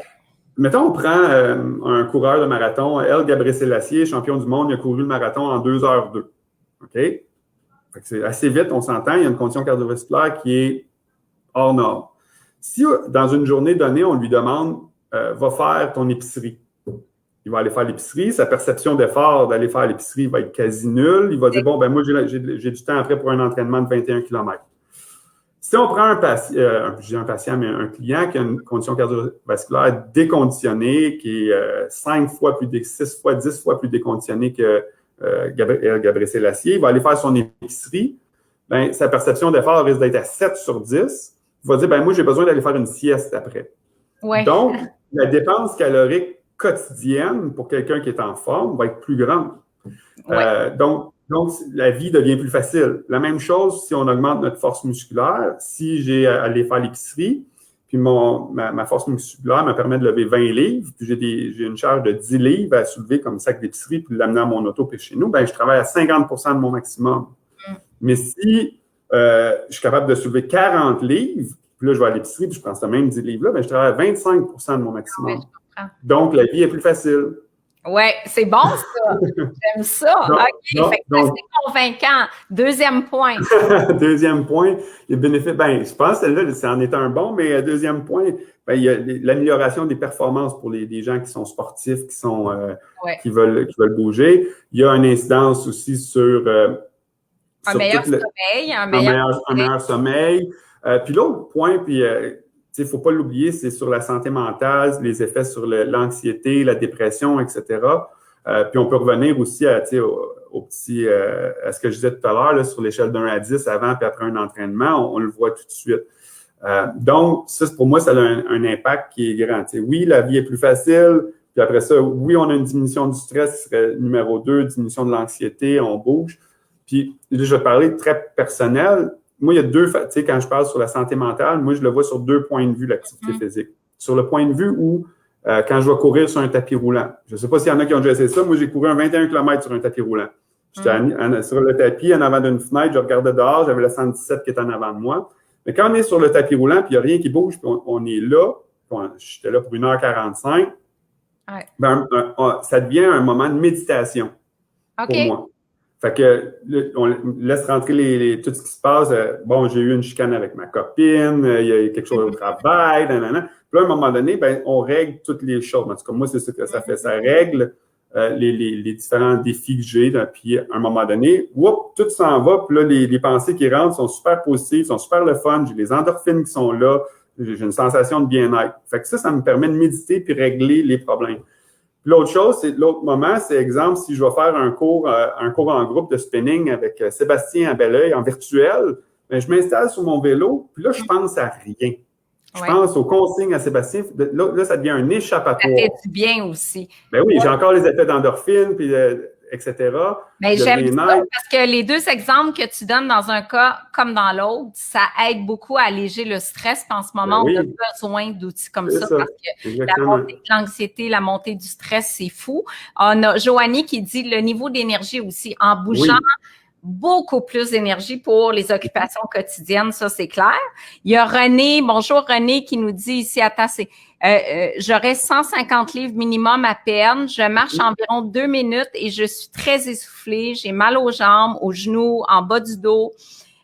Mettons, on prend un coureur de marathon, El Gabriel-Selassie, champion du monde, il a couru le marathon en 2h02. OK? Fait que c'est assez vite, on s'entend, il y a une condition cardiovasculaire qui est hors norme. Si dans une journée donnée, on lui demande va faire ton épicerie. Il va aller faire l'épicerie. Sa perception d'effort d'aller faire l'épicerie va être quasi nulle. Il va dire, bon, ben moi, j'ai du temps après pour un entraînement de 21 km. Si on prend un patient, mais un client qui a une condition cardiovasculaire déconditionnée, qui est 6 fois, 10 fois plus déconditionné que Gabriel Sélassié, il va aller faire son épicerie. Ben, sa perception d'effort risque d'être à 7 sur 10. Il va dire, ben moi, j'ai besoin d'aller faire une sieste après. Ouais. Donc, la dépense calorique quotidienne pour quelqu'un qui est en forme va être plus grande. Ouais. Donc, la vie devient plus facile. La même chose si on augmente notre force musculaire. Si j'ai à aller faire l'épicerie, puis ma force musculaire me permet de lever 20 livres, puis j'ai une charge de 10 livres à soulever comme sac d'épicerie, puis de l'amener à mon auto, puis chez nous, ben je travaille à 50% de mon maximum. Mais si je suis capable de soulever 40 livres, puis là, je vais à l'épicerie, puis je prends ce même 10 livres-là, ben je travaille à 25% de mon maximum. Donc, la vie est plus facile. Oui, c'est bon ça. J'aime ça. OK, fait que c'est convaincant. Deuxième point. Deuxième point, les bénéfices. Ben, je pense que celle-là, ça en est un bon, mais deuxième point, ben, il y a l'amélioration des performances pour les gens qui sont sportifs, qui veulent bouger. Il y a une incidence aussi sur un meilleur sommeil. Un meilleur sommeil. Puis l'autre point, puis il ne faut pas l'oublier, c'est sur la santé mentale, les effets sur l'anxiété, la dépression, etc. Puis on peut revenir aussi à ce que je disais tout à l'heure, sur l'échelle d'1 à 10, avant et après un entraînement, on le voit tout de suite. Donc, ça, pour moi, ça a un impact qui est grand. Oui, la vie est plus facile, puis après ça, oui, on a une diminution du stress, qui serait numéro 2, diminution de l'anxiété, on bouge. Puis, là, je vais parler de très personnel. Moi, il y a deux, quand je parle sur la santé mentale, moi, je le vois sur 2 points de vue, l'activité physique. Sur le point de vue où, quand je vais courir sur un tapis roulant, je ne sais pas s'il y en a qui ont déjà essayé ça, moi, j'ai couru un 21 km sur un tapis roulant. J'étais sur le tapis, en avant d'une fenêtre, je regardais dehors, j'avais le 117 qui était en avant de moi. Mais quand on est sur le tapis roulant, puis il n'y a rien qui bouge, puis on est là, j'étais là pour 1h45, ben, ça devient un moment de méditation pour moi. Fait que on laisse rentrer tout ce qui se passe. Bon, j'ai eu une chicane avec ma copine, il y a quelque chose au travail, nanana. Puis là, à un moment donné, ben, on règle toutes les choses. En tout cas, moi, c'est ce que ça fait. Ça règle les différents défis que j'ai. Puis à un moment donné, tout s'en va. Puis là, les pensées qui rentrent sont super positives, sont super le fun. J'ai les endorphines qui sont là. J'ai une sensation de bien-être. Fait que ça me permet de méditer puis régler les problèmes. Puis l'autre chose, l'autre moment, c'est exemple, si je vais faire un cours en groupe de spinning avec Sébastien à Belleuil en virtuel, bien, je m'installe sur mon vélo, puis là, je pense à rien. Je pense aux consignes à Sébastien. Là, ça devient un échappatoire. Ça fait du bien aussi. Ben oui, j'ai encore les effets d'endorphine, puis etc. Mais j'aime ça parce que les deux exemples que tu donnes dans un cas comme dans l'autre, ça aide beaucoup à alléger le stress. Puis en ce moment, on a besoin d'outils comme ça parce que la montée de l'anxiété, la montée du stress, c'est fou. On a Joanie qui dit le niveau d'énergie aussi en bougeant. Beaucoup plus d'énergie pour les occupations quotidiennes, ça c'est clair. Il y a René, bonjour René, qui nous dit ici, attends, j'aurais 150 livres minimum à peine, je marche environ 2 minutes et je suis très essoufflée, j'ai mal aux jambes, aux genoux, en bas du dos.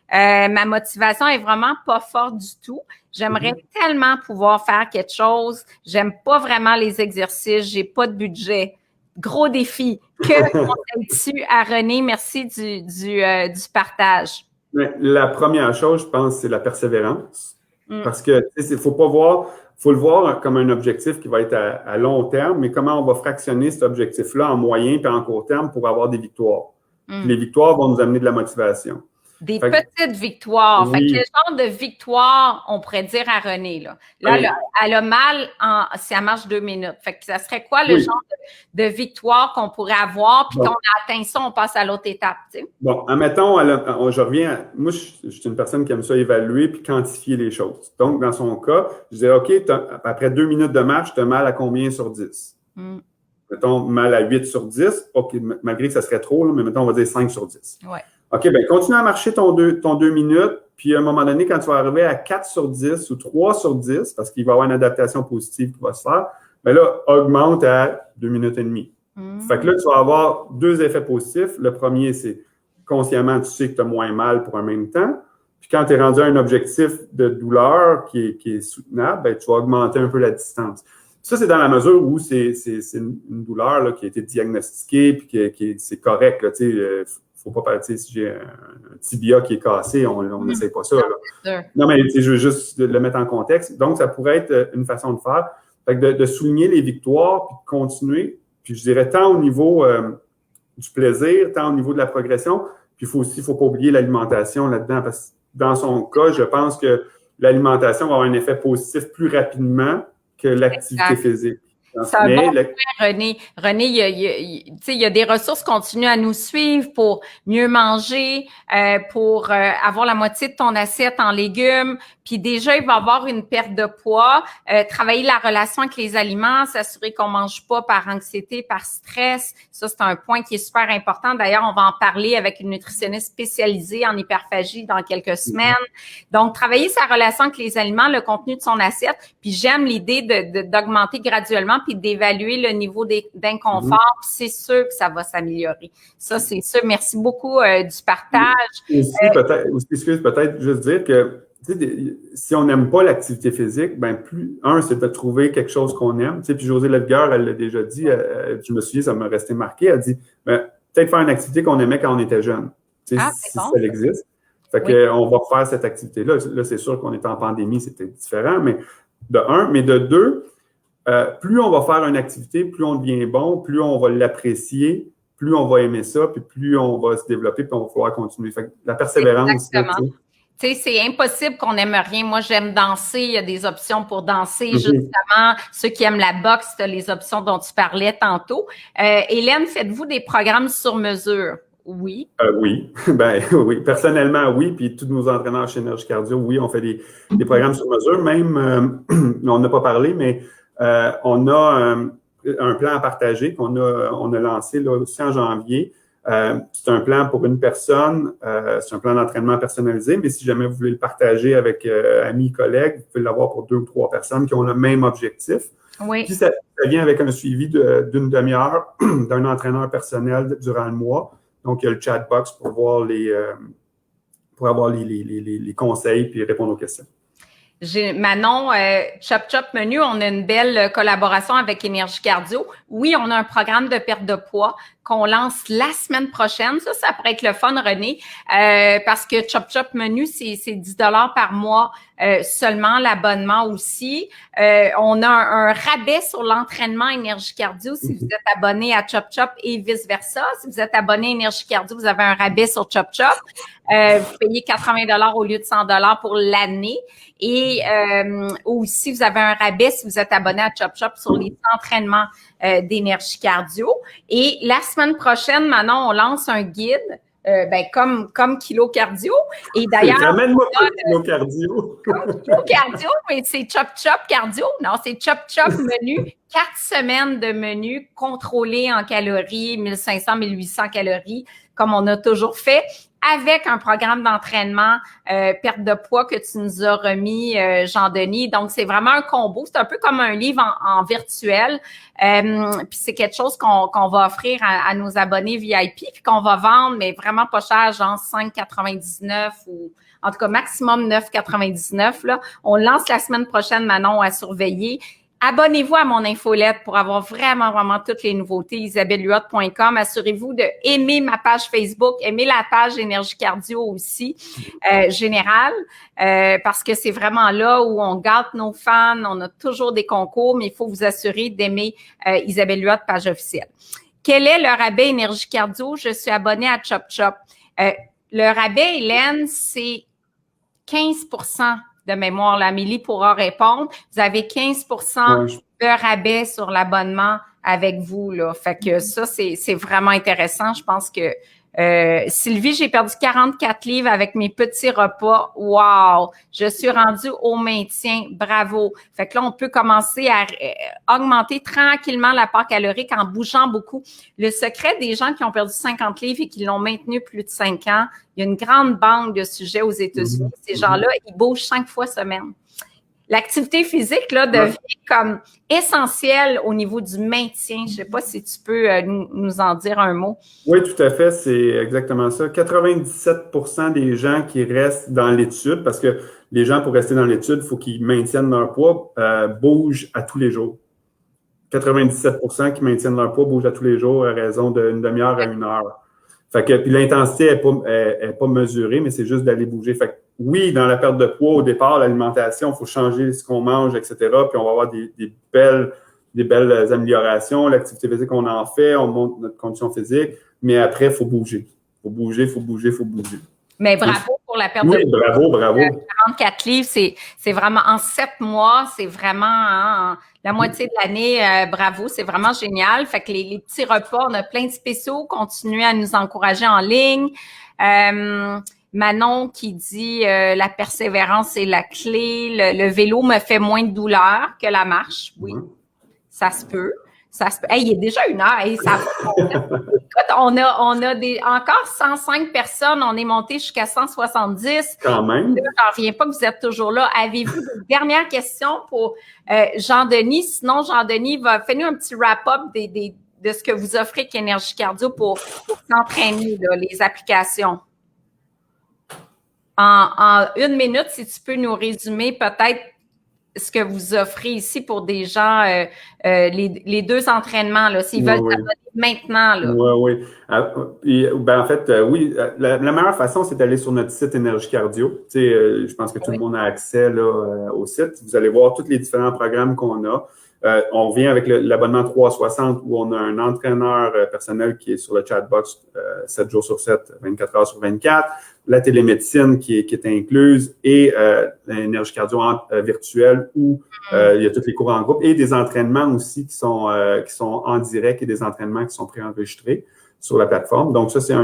Ma motivation est vraiment pas forte du tout. J'aimerais tellement pouvoir faire quelque chose. J'aime pas vraiment les exercices, j'ai pas de budget. Gros défi. Que conseilles-tu à René? Merci du partage. La première chose, je pense, c'est la persévérance. Parce que, faut le voir comme un objectif qui va être à long terme, mais comment on va fractionner cet objectif-là en moyen et en court terme pour avoir des victoires. Les victoires vont nous amener de la motivation. Des petites victoires. Fait que quel genre de victoire on pourrait dire à René, là? Là, elle a mal si elle marche 2 minutes. Fait que ça serait quoi le genre de victoire qu'on pourrait avoir, puis qu'on a atteint ça, on passe à l'autre étape, tu sais? Bon, admettons, je reviens moi, je suis une personne qui aime ça évaluer puis quantifier les choses. Donc, dans son cas, je dirais, OK, après 2 minutes de marche, tu as mal à combien sur 10? Mettons, mal à 8 sur 10. OK, malgré que ça serait trop, là, mais mettons, on va dire 5 sur 10. Ouais. OK, bien, continue à marcher ton 2 minutes, puis à un moment donné, quand tu vas arriver à 4 sur 10 ou 3 sur 10, parce qu'il va y avoir une adaptation positive qui va se faire, bien là, augmente à 2 minutes et demie. Fait que là, tu vas avoir 2 effets positifs. Le premier, c'est consciemment, tu sais que tu as moins mal pour un même temps. Puis quand tu es rendu à un objectif de douleur qui est soutenable, bien, tu vas augmenter un peu la distance. ça, c'est dans la mesure où c'est une douleur là, qui a été diagnostiquée puis c'est correct. Là, faut pas partir si j'ai un tibia qui est cassé, on n'essaie pas ça. Là. Non, mais je veux juste le mettre en contexte. Donc, ça pourrait être une façon de faire. Fait que de souligner les victoires puis de continuer. Puis je dirais tant au niveau du plaisir, tant au niveau de la progression. Puis il faut pas oublier l'alimentation là-dedans. Parce que dans son cas, je pense que l'alimentation va avoir un effet positif plus rapidement que l'activité physique. C'est un bon point, René. René, il y a des ressources continues à nous suivre pour mieux manger, pour avoir la moitié de ton assiette en légumes. Puis déjà, il va y avoir une perte de poids, travailler la relation avec les aliments, s'assurer qu'on mange pas par anxiété, par stress. Ça, c'est un point qui est super important. D'ailleurs, on va en parler avec une nutritionniste spécialisée en hyperphagie dans quelques semaines. Donc, travailler sa relation avec les aliments, le contenu de son assiette. Puis j'aime l'idée d'augmenter graduellement puis d'évaluer le niveau d'inconfort. Puis c'est sûr que ça va s'améliorer. Ça, c'est sûr. Merci beaucoup du partage. Peut-être juste dire que si on n'aime pas l'activité physique, c'est de trouver quelque chose qu'on aime. Puis Josée Ledger, elle l'a déjà dit, je me souviens, ça m'a resté marqué, elle dit, peut-être faire une activité qu'on aimait quand on était jeune, si ça existe. Fait qu'on va faire cette activité-là. Là, c'est sûr qu'on est en pandémie, c'est peut-être différent, mais de un. Mais de deux, plus on va faire une activité, plus on devient bon, plus on va l'apprécier, plus on va aimer ça, puis plus on va se développer, puis on va pouvoir continuer. Fait que la persévérance. Exactement. C'est impossible qu'on n'aime rien. Moi, j'aime danser. Il y a des options pour danser, justement. Ceux qui aiment la boxe, tu as les options dont tu parlais tantôt. Hélène, faites-vous des programmes sur mesure? Oui. Oui. Oui. Personnellement, oui. Puis tous nos entraîneurs chez Énergie Cardio, oui, on fait des programmes sur mesure. Même, on n'a pas parlé, mais on a un plan à partager on a lancé là, aussi en janvier. C'est un plan pour une personne, c'est un plan d'entraînement personnalisé, mais si jamais vous voulez le partager avec amis, collègues, vous pouvez l'avoir pour 2 ou 3 personnes qui ont le même objectif. Oui. Puis ça vient avec un suivi d'une demi-heure d'un entraîneur personnel durant le mois. Donc, il y a le chat box pour avoir les conseils puis répondre aux questions. Manon, Chop Chop Menu, on a une belle collaboration avec Énergie Cardio. Oui, on a un programme de perte de poids qu'on lance la semaine prochaine. Ça pourrait être le fun, René, parce que Chop Chop Menu, c'est 10 $ par mois seulement, l'abonnement aussi. On a un rabais sur l'entraînement Énergie Cardio si vous êtes abonné à Chop Chop et vice-versa. Si vous êtes abonné à Énergie Cardio, vous avez un rabais sur Chop Chop. Vous payez 80 $ au lieu de 100 $ pour l'année. Et aussi, vous avez un rabais si vous êtes abonné à Chop Chop sur les entraînements d'énergie cardio. Et la semaine prochaine, Manon, on lance un guide, comme Kilo Cardio. Et d'ailleurs, ramène-moi Kilo Cardio. Comme Kilo Cardio, mais c'est Chop Chop Cardio. Non, c'est Chop Chop Menu. 4 semaines de menu contrôlé en calories, 1500, 1800 calories, comme on a toujours fait, avec un programme d'entraînement perte de poids que tu nous as remis, Jean-Denis. Donc, c'est vraiment un combo. C'est un peu comme un livre en virtuel. Puis c'est quelque chose qu'on va offrir à nos abonnés VIP, puis qu'on va vendre, mais vraiment pas cher, genre 5,99 ou en tout cas maximum 9,99. Là. On lance la semaine prochaine, Manon, à surveiller. Abonnez-vous à mon infolette pour avoir vraiment toutes les nouveautés. isabellehuot.com. Assurez-vous de aimer ma page Facebook, aimer la page Énergie Cardio aussi, générale, parce que c'est vraiment là où on gâte nos fans. On a toujours des concours, mais il faut vous assurer d'aimer Isabelle Huot, page officielle. Quel est le rabais Énergie Cardio? Je suis abonnée à Chop Chop. Le rabais, Hélène, c'est 15% de mémoire. Là, Amélie pourra répondre. Vous avez 15% de rabais sur l'abonnement avec vous, là. Fait que ça, c'est vraiment intéressant. Je pense que Sylvie, j'ai perdu 44 livres avec mes petits repas. Wow! Je suis rendue au maintien. Bravo! Fait que là, on peut commencer à augmenter tranquillement l'apport calorique en bougeant beaucoup. Le secret des gens qui ont perdu 50 livres et qui l'ont maintenu plus de 5 ans, il y a une grande banque de sujets aux États-Unis. Ces gens-là, ils bougent 5 fois semaine. L'activité physique là devient comme essentielle au niveau du maintien. Je ne sais pas si tu peux nous en dire un mot. Oui, tout à fait. C'est exactement ça. 97% des gens qui restent dans l'étude, parce que les gens, pour rester dans l'étude, il faut qu'ils maintiennent leur poids, bougent à tous les jours. 97% qui maintiennent leur poids bougent à tous les jours à raison d'une demi-heure à 1 heure. Fait que, puis l'intensité n'est pas mesurée, mais c'est juste d'aller bouger. Fait que, oui, dans la perte de poids, au départ, l'alimentation, il faut changer ce qu'on mange, etc. Puis on va avoir des belles améliorations. L'activité physique, on en fait, on monte notre condition physique, mais après, il faut bouger. Il faut bouger, il faut bouger, il faut bouger. Mais bravo pour la perte de poids. Oui, bravo. 44 livres, c'est vraiment en 7 mois, c'est vraiment la moitié de l'année. Bravo, c'est vraiment génial. Fait que les petits repas, on a plein de spéciaux. Continuez à nous encourager en ligne. Manon qui dit la persévérance est la clé. Le vélo me fait moins de douleur que la marche. Oui, ça se peut. Hey, il est déjà 1 heure. Hey, ça Écoute, on a encore 105 personnes. On est monté jusqu'à 170. Quand même. J'en reviens pas que vous êtes toujours là. Avez-vous des dernières questions pour Jean-Denis? Sinon, Jean-Denis, fais-nous un petit wrap-up de ce que vous offrez qu'Énergie Cardio pour s'entraîner, les applications. En 1 minute, si tu peux nous résumer peut-être ce que vous offrez ici pour des gens, les 2 entraînements, là, s'ils veulent s'abonner maintenant. Oui. En fait, oui, la meilleure façon, c'est d'aller sur notre site Énergie Cardio. Je pense que tout le monde a accès là, au site. Vous allez voir tous les différents programmes qu'on a. On vient avec l'abonnement 360 où on a un entraîneur personnel qui est sur le chatbox 7 jours sur 7, 24 heures sur 24, la télémédecine qui est incluse et l'énergie cardio virtuelle où il y a tous les cours en groupe et des entraînements aussi qui sont en direct et des entraînements qui sont préenregistrés sur la plateforme. Donc ça, c'est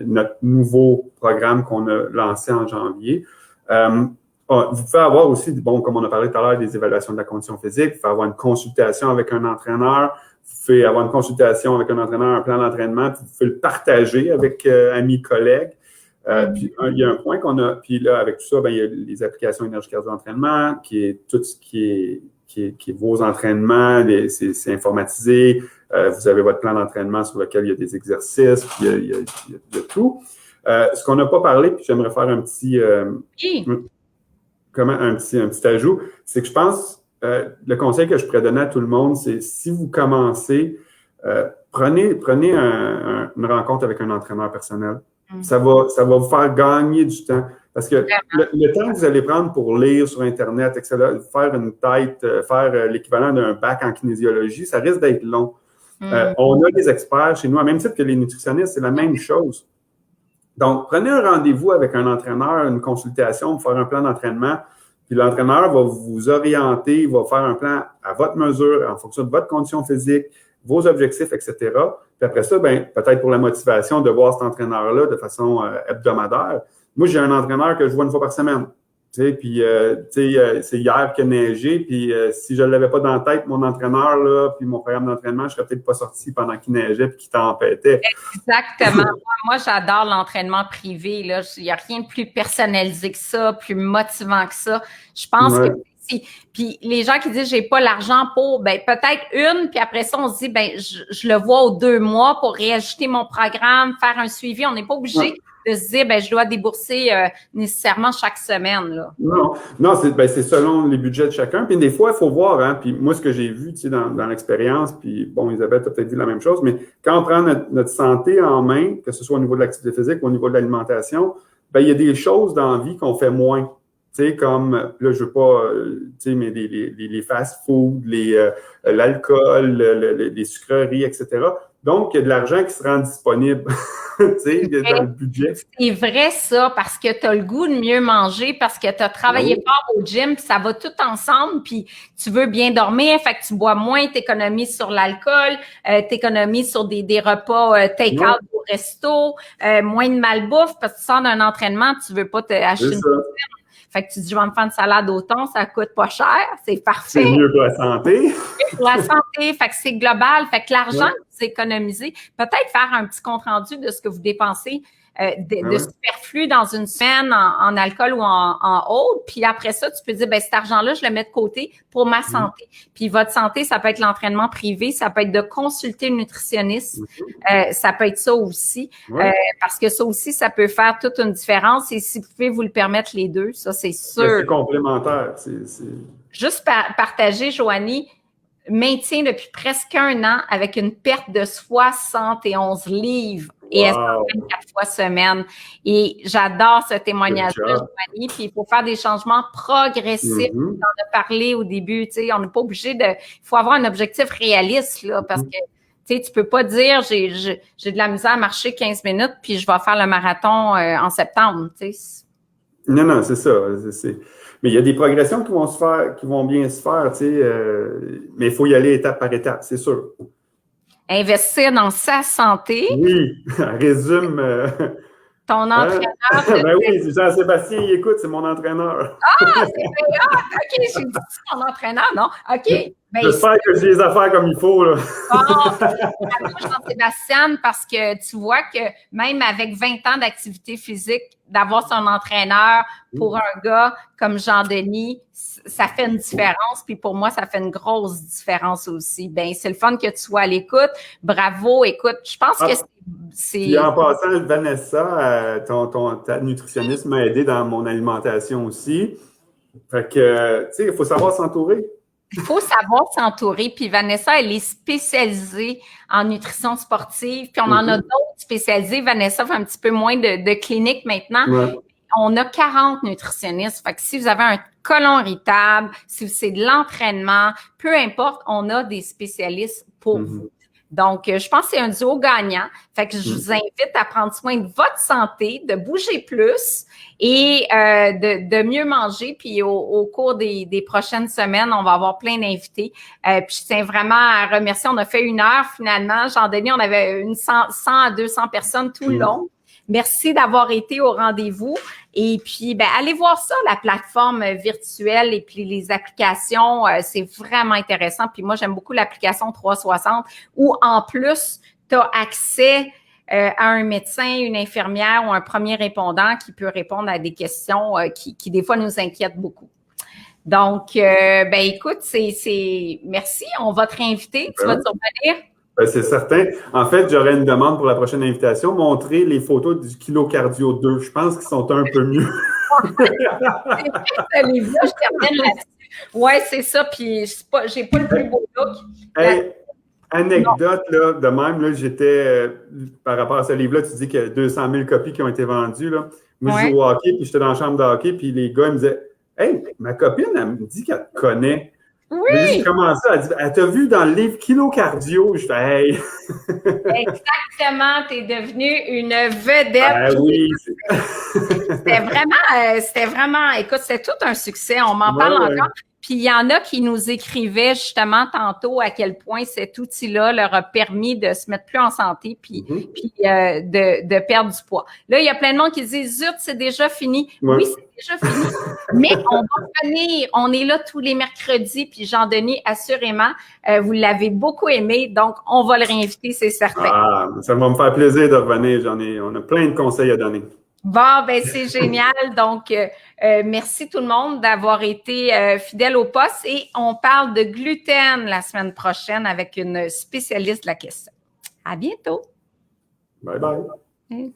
notre nouveau programme qu'on a lancé en janvier. Vous pouvez avoir aussi, comme on a parlé tout à l'heure, des évaluations de la condition physique. Vous pouvez avoir une consultation avec un entraîneur. Vous pouvez avoir une consultation avec un entraîneur, un plan d'entraînement. Puis vous pouvez le partager avec amis, collègues. Puis il y a un point qu'on a. Puis là, avec tout ça, il y a les applications Énergie Cardio Entraînement, qui est tout ce qui est vos entraînements. C'est informatisé. Vous avez votre plan d'entraînement sur lequel il y a des exercices. Puis il y a tout. Ce qu'on n'a pas parlé, puis j'aimerais faire un petit. Un petit ajout, c'est que je pense, le conseil que je pourrais donner à tout le monde, c'est si vous commencez, prenez une rencontre avec un entraîneur personnel. Ça va vous faire gagner du temps. Parce que le temps que vous allez prendre pour lire sur Internet, etc., faire une tête, faire l'équivalent d'un bac en kinésiologie, ça risque d'être long. On a des experts chez nous, à même titre que les nutritionnistes, c'est la même chose. Donc, prenez un rendez-vous avec un entraîneur, une consultation, pour faire un plan d'entraînement. Puis l'entraîneur va vous orienter, il va faire un plan à votre mesure, en fonction de votre condition physique, vos objectifs, etc. Puis après ça, peut-être pour la motivation de voir cet entraîneur-là de façon hebdomadaire. Moi, j'ai un entraîneur que je vois 1 fois par semaine. Puis, c'est hier qu'il a neigé, puis si je ne l'avais pas dans la tête, mon entraîneur, là, puis mon programme d'entraînement, je serais peut-être pas sorti pendant qu'il neigeait puis qu'il tempêtait. Exactement. Moi, j'adore l'entraînement privé. Là. Il n'y a rien de plus personnalisé que ça, plus motivant que ça. Je pense que puis les gens qui disent j'ai pas l'argent pour, peut-être une, puis après ça, on se dit, je le vois aux 2 mois pour réajuster mon programme, faire un suivi. On n'est pas obligé de se dire, je dois débourser nécessairement chaque semaine. Là. Non, c'est selon les budgets de chacun. Puis des fois, il faut voir, hein, puis moi, ce que j'ai vu dans l'expérience, puis Isabelle, tu as peut-être vu la même chose, mais quand on prend notre santé en main, que ce soit au niveau de l'activité physique ou au niveau de l'alimentation, il y a des choses dans la vie qu'on fait moins. Tu sais, comme, là, je veux pas, mais les fast-food, l'alcool, les sucreries, etc. Donc, il y a de l'argent qui se rend disponible, tu sais, dans le budget. C'est vrai ça, parce que tu as le goût de mieux manger, parce que tu as travaillé fort au gym, puis ça va tout ensemble, puis tu veux bien dormir, fait que tu bois moins, tu économises sur l'alcool, tu économises sur des repas take-out au resto, moins de malbouffe, parce que tu sors d'un entraînement, tu veux pas acheter une poutine. Fait que tu dis, je vais me faire une salade au thon, ça coûte pas cher, c'est parfait. C'est mieux pour la santé. Pour la santé, fait que c'est global. Fait que l'argent que vous économisez, peut-être faire un petit compte-rendu de ce que vous dépensez de superflu dans une semaine en alcool ou en autre. Puis après ça, tu peux dire, cet argent-là, je le mets de côté pour ma santé. Puis votre santé, ça peut être l'entraînement privé, ça peut être de consulter le nutritionniste, ça peut être ça aussi. Parce que ça aussi, ça peut faire toute une différence. Et si vous pouvez vous le permettre les deux, ça, c'est sûr. C'est complémentaire. Juste partager, Joanie, maintient depuis presque 1 an avec une perte de 71 livres et elle s'entraîne 4 fois semaine. Et j'adore ce témoignage-là, Giovanni. Puis il faut faire des changements progressifs. On en a parlé au début, tu sais, on n'est pas obligé de... Il faut avoir un objectif réaliste, là, parce que tu sais, tu peux pas dire j'ai de la misère à marcher 15 minutes puis je vais faire le marathon en septembre, tu sais. Non, c'est ça. Mais il y a des progressions qui vont se faire, qui vont bien se faire, tu sais, mais il faut y aller étape par étape, c'est sûr. Investir dans sa santé. Oui, résume. Ton entraîneur. Ben oui, Jean-Sébastien, il écoute, c'est mon entraîneur. Ah, c'est vrai. OK, j'ai dit mon entraîneur, non? OK. J'espère que j'ai les affaires comme il faut, là. Bon, Jean-Sébastien, parce que tu vois que même avec 20 ans d'activité physique, d'avoir son entraîneur pour un gars comme Jean-Denis, ça fait une différence. Puis pour moi, ça fait une grosse différence aussi. Ben, c'est le fun que tu sois à l'écoute. Bravo. Écoute, je pense que c'est... Puis en passant, Vanessa, ta nutritionniste m'a aidé dans mon alimentation aussi. Fait que, tu sais, il faut savoir s'entourer. Il faut savoir s'entourer. Puis Vanessa, elle est spécialisée en nutrition sportive. Puis on en a d'autres spécialisés. Vanessa fait un petit peu moins de cliniques maintenant. Ouais. On a 40 nutritionnistes. Fait que si vous avez un côlon irritable, si c'est de l'entraînement, peu importe, on a des spécialistes pour vous. Donc, je pense que c'est un duo gagnant. Fait que je vous invite à prendre soin de votre santé, de bouger plus et de mieux manger. Puis au cours des prochaines semaines, on va avoir plein d'invités. Puis je tiens vraiment à remercier. On a fait 1 heure finalement. Jean-Denis, on avait 100 à 200 personnes tout le long. Merci d'avoir été au rendez-vous. Et puis, ben, allez voir ça, la plateforme virtuelle et puis les applications, c'est vraiment intéressant. Puis moi, j'aime beaucoup l'application 360 où, en plus, tu as accès à un médecin, une infirmière ou un premier répondant qui peut répondre à des questions qui des fois, nous inquiètent beaucoup. Donc, ben, écoute, merci. On va te réinviter. Tu vas te revenir. Ben, c'est certain. En fait, j'aurais une demande pour la prochaine invitation. Montrer les photos du Kilo Cardio 2. Je pense qu'ils sont un peu mieux. Ce livre-là, je termine là-dessus. Ouais, c'est ça. Puis, j'ai pas le plus beau look. Hey, anecdote, là, de même, là, j'étais, par rapport à ce livre-là, tu dis qu'il y a 200 000 copies qui ont été vendues. Là. Moi, je joue au hockey, puis j'étais dans la chambre de hockey, puis les gars, ils me disaient « Hey, ma copine, elle me dit qu'elle te connaît. » Oui! J'ai commencé à dire, elle t'a vu dans le livre Kilo Cardio. Je fais, hey! Exactement, t'es devenue une vedette. Ah oui! C'était vraiment, écoute, c'était tout un succès. On m'en parle encore. Puis il y en a qui nous écrivaient justement tantôt à quel point cet outil-là leur a permis de se mettre plus en santé puis de perdre du poids. Là, il y a plein de monde qui disent zut, c'est déjà fini. Oui, c'est déjà fini. Mais on va revenir. On est là tous les mercredis. Puis Jean-Denis, assurément, vous l'avez beaucoup aimé. Donc, on va le réinviter, c'est certain. Ah, ça va me faire plaisir de revenir. On a plein de conseils à donner. Bon, ben c'est génial. Donc, merci tout le monde d'avoir été fidèle au poste et on parle de gluten la semaine prochaine avec une spécialiste de la question. À bientôt. Bye bye.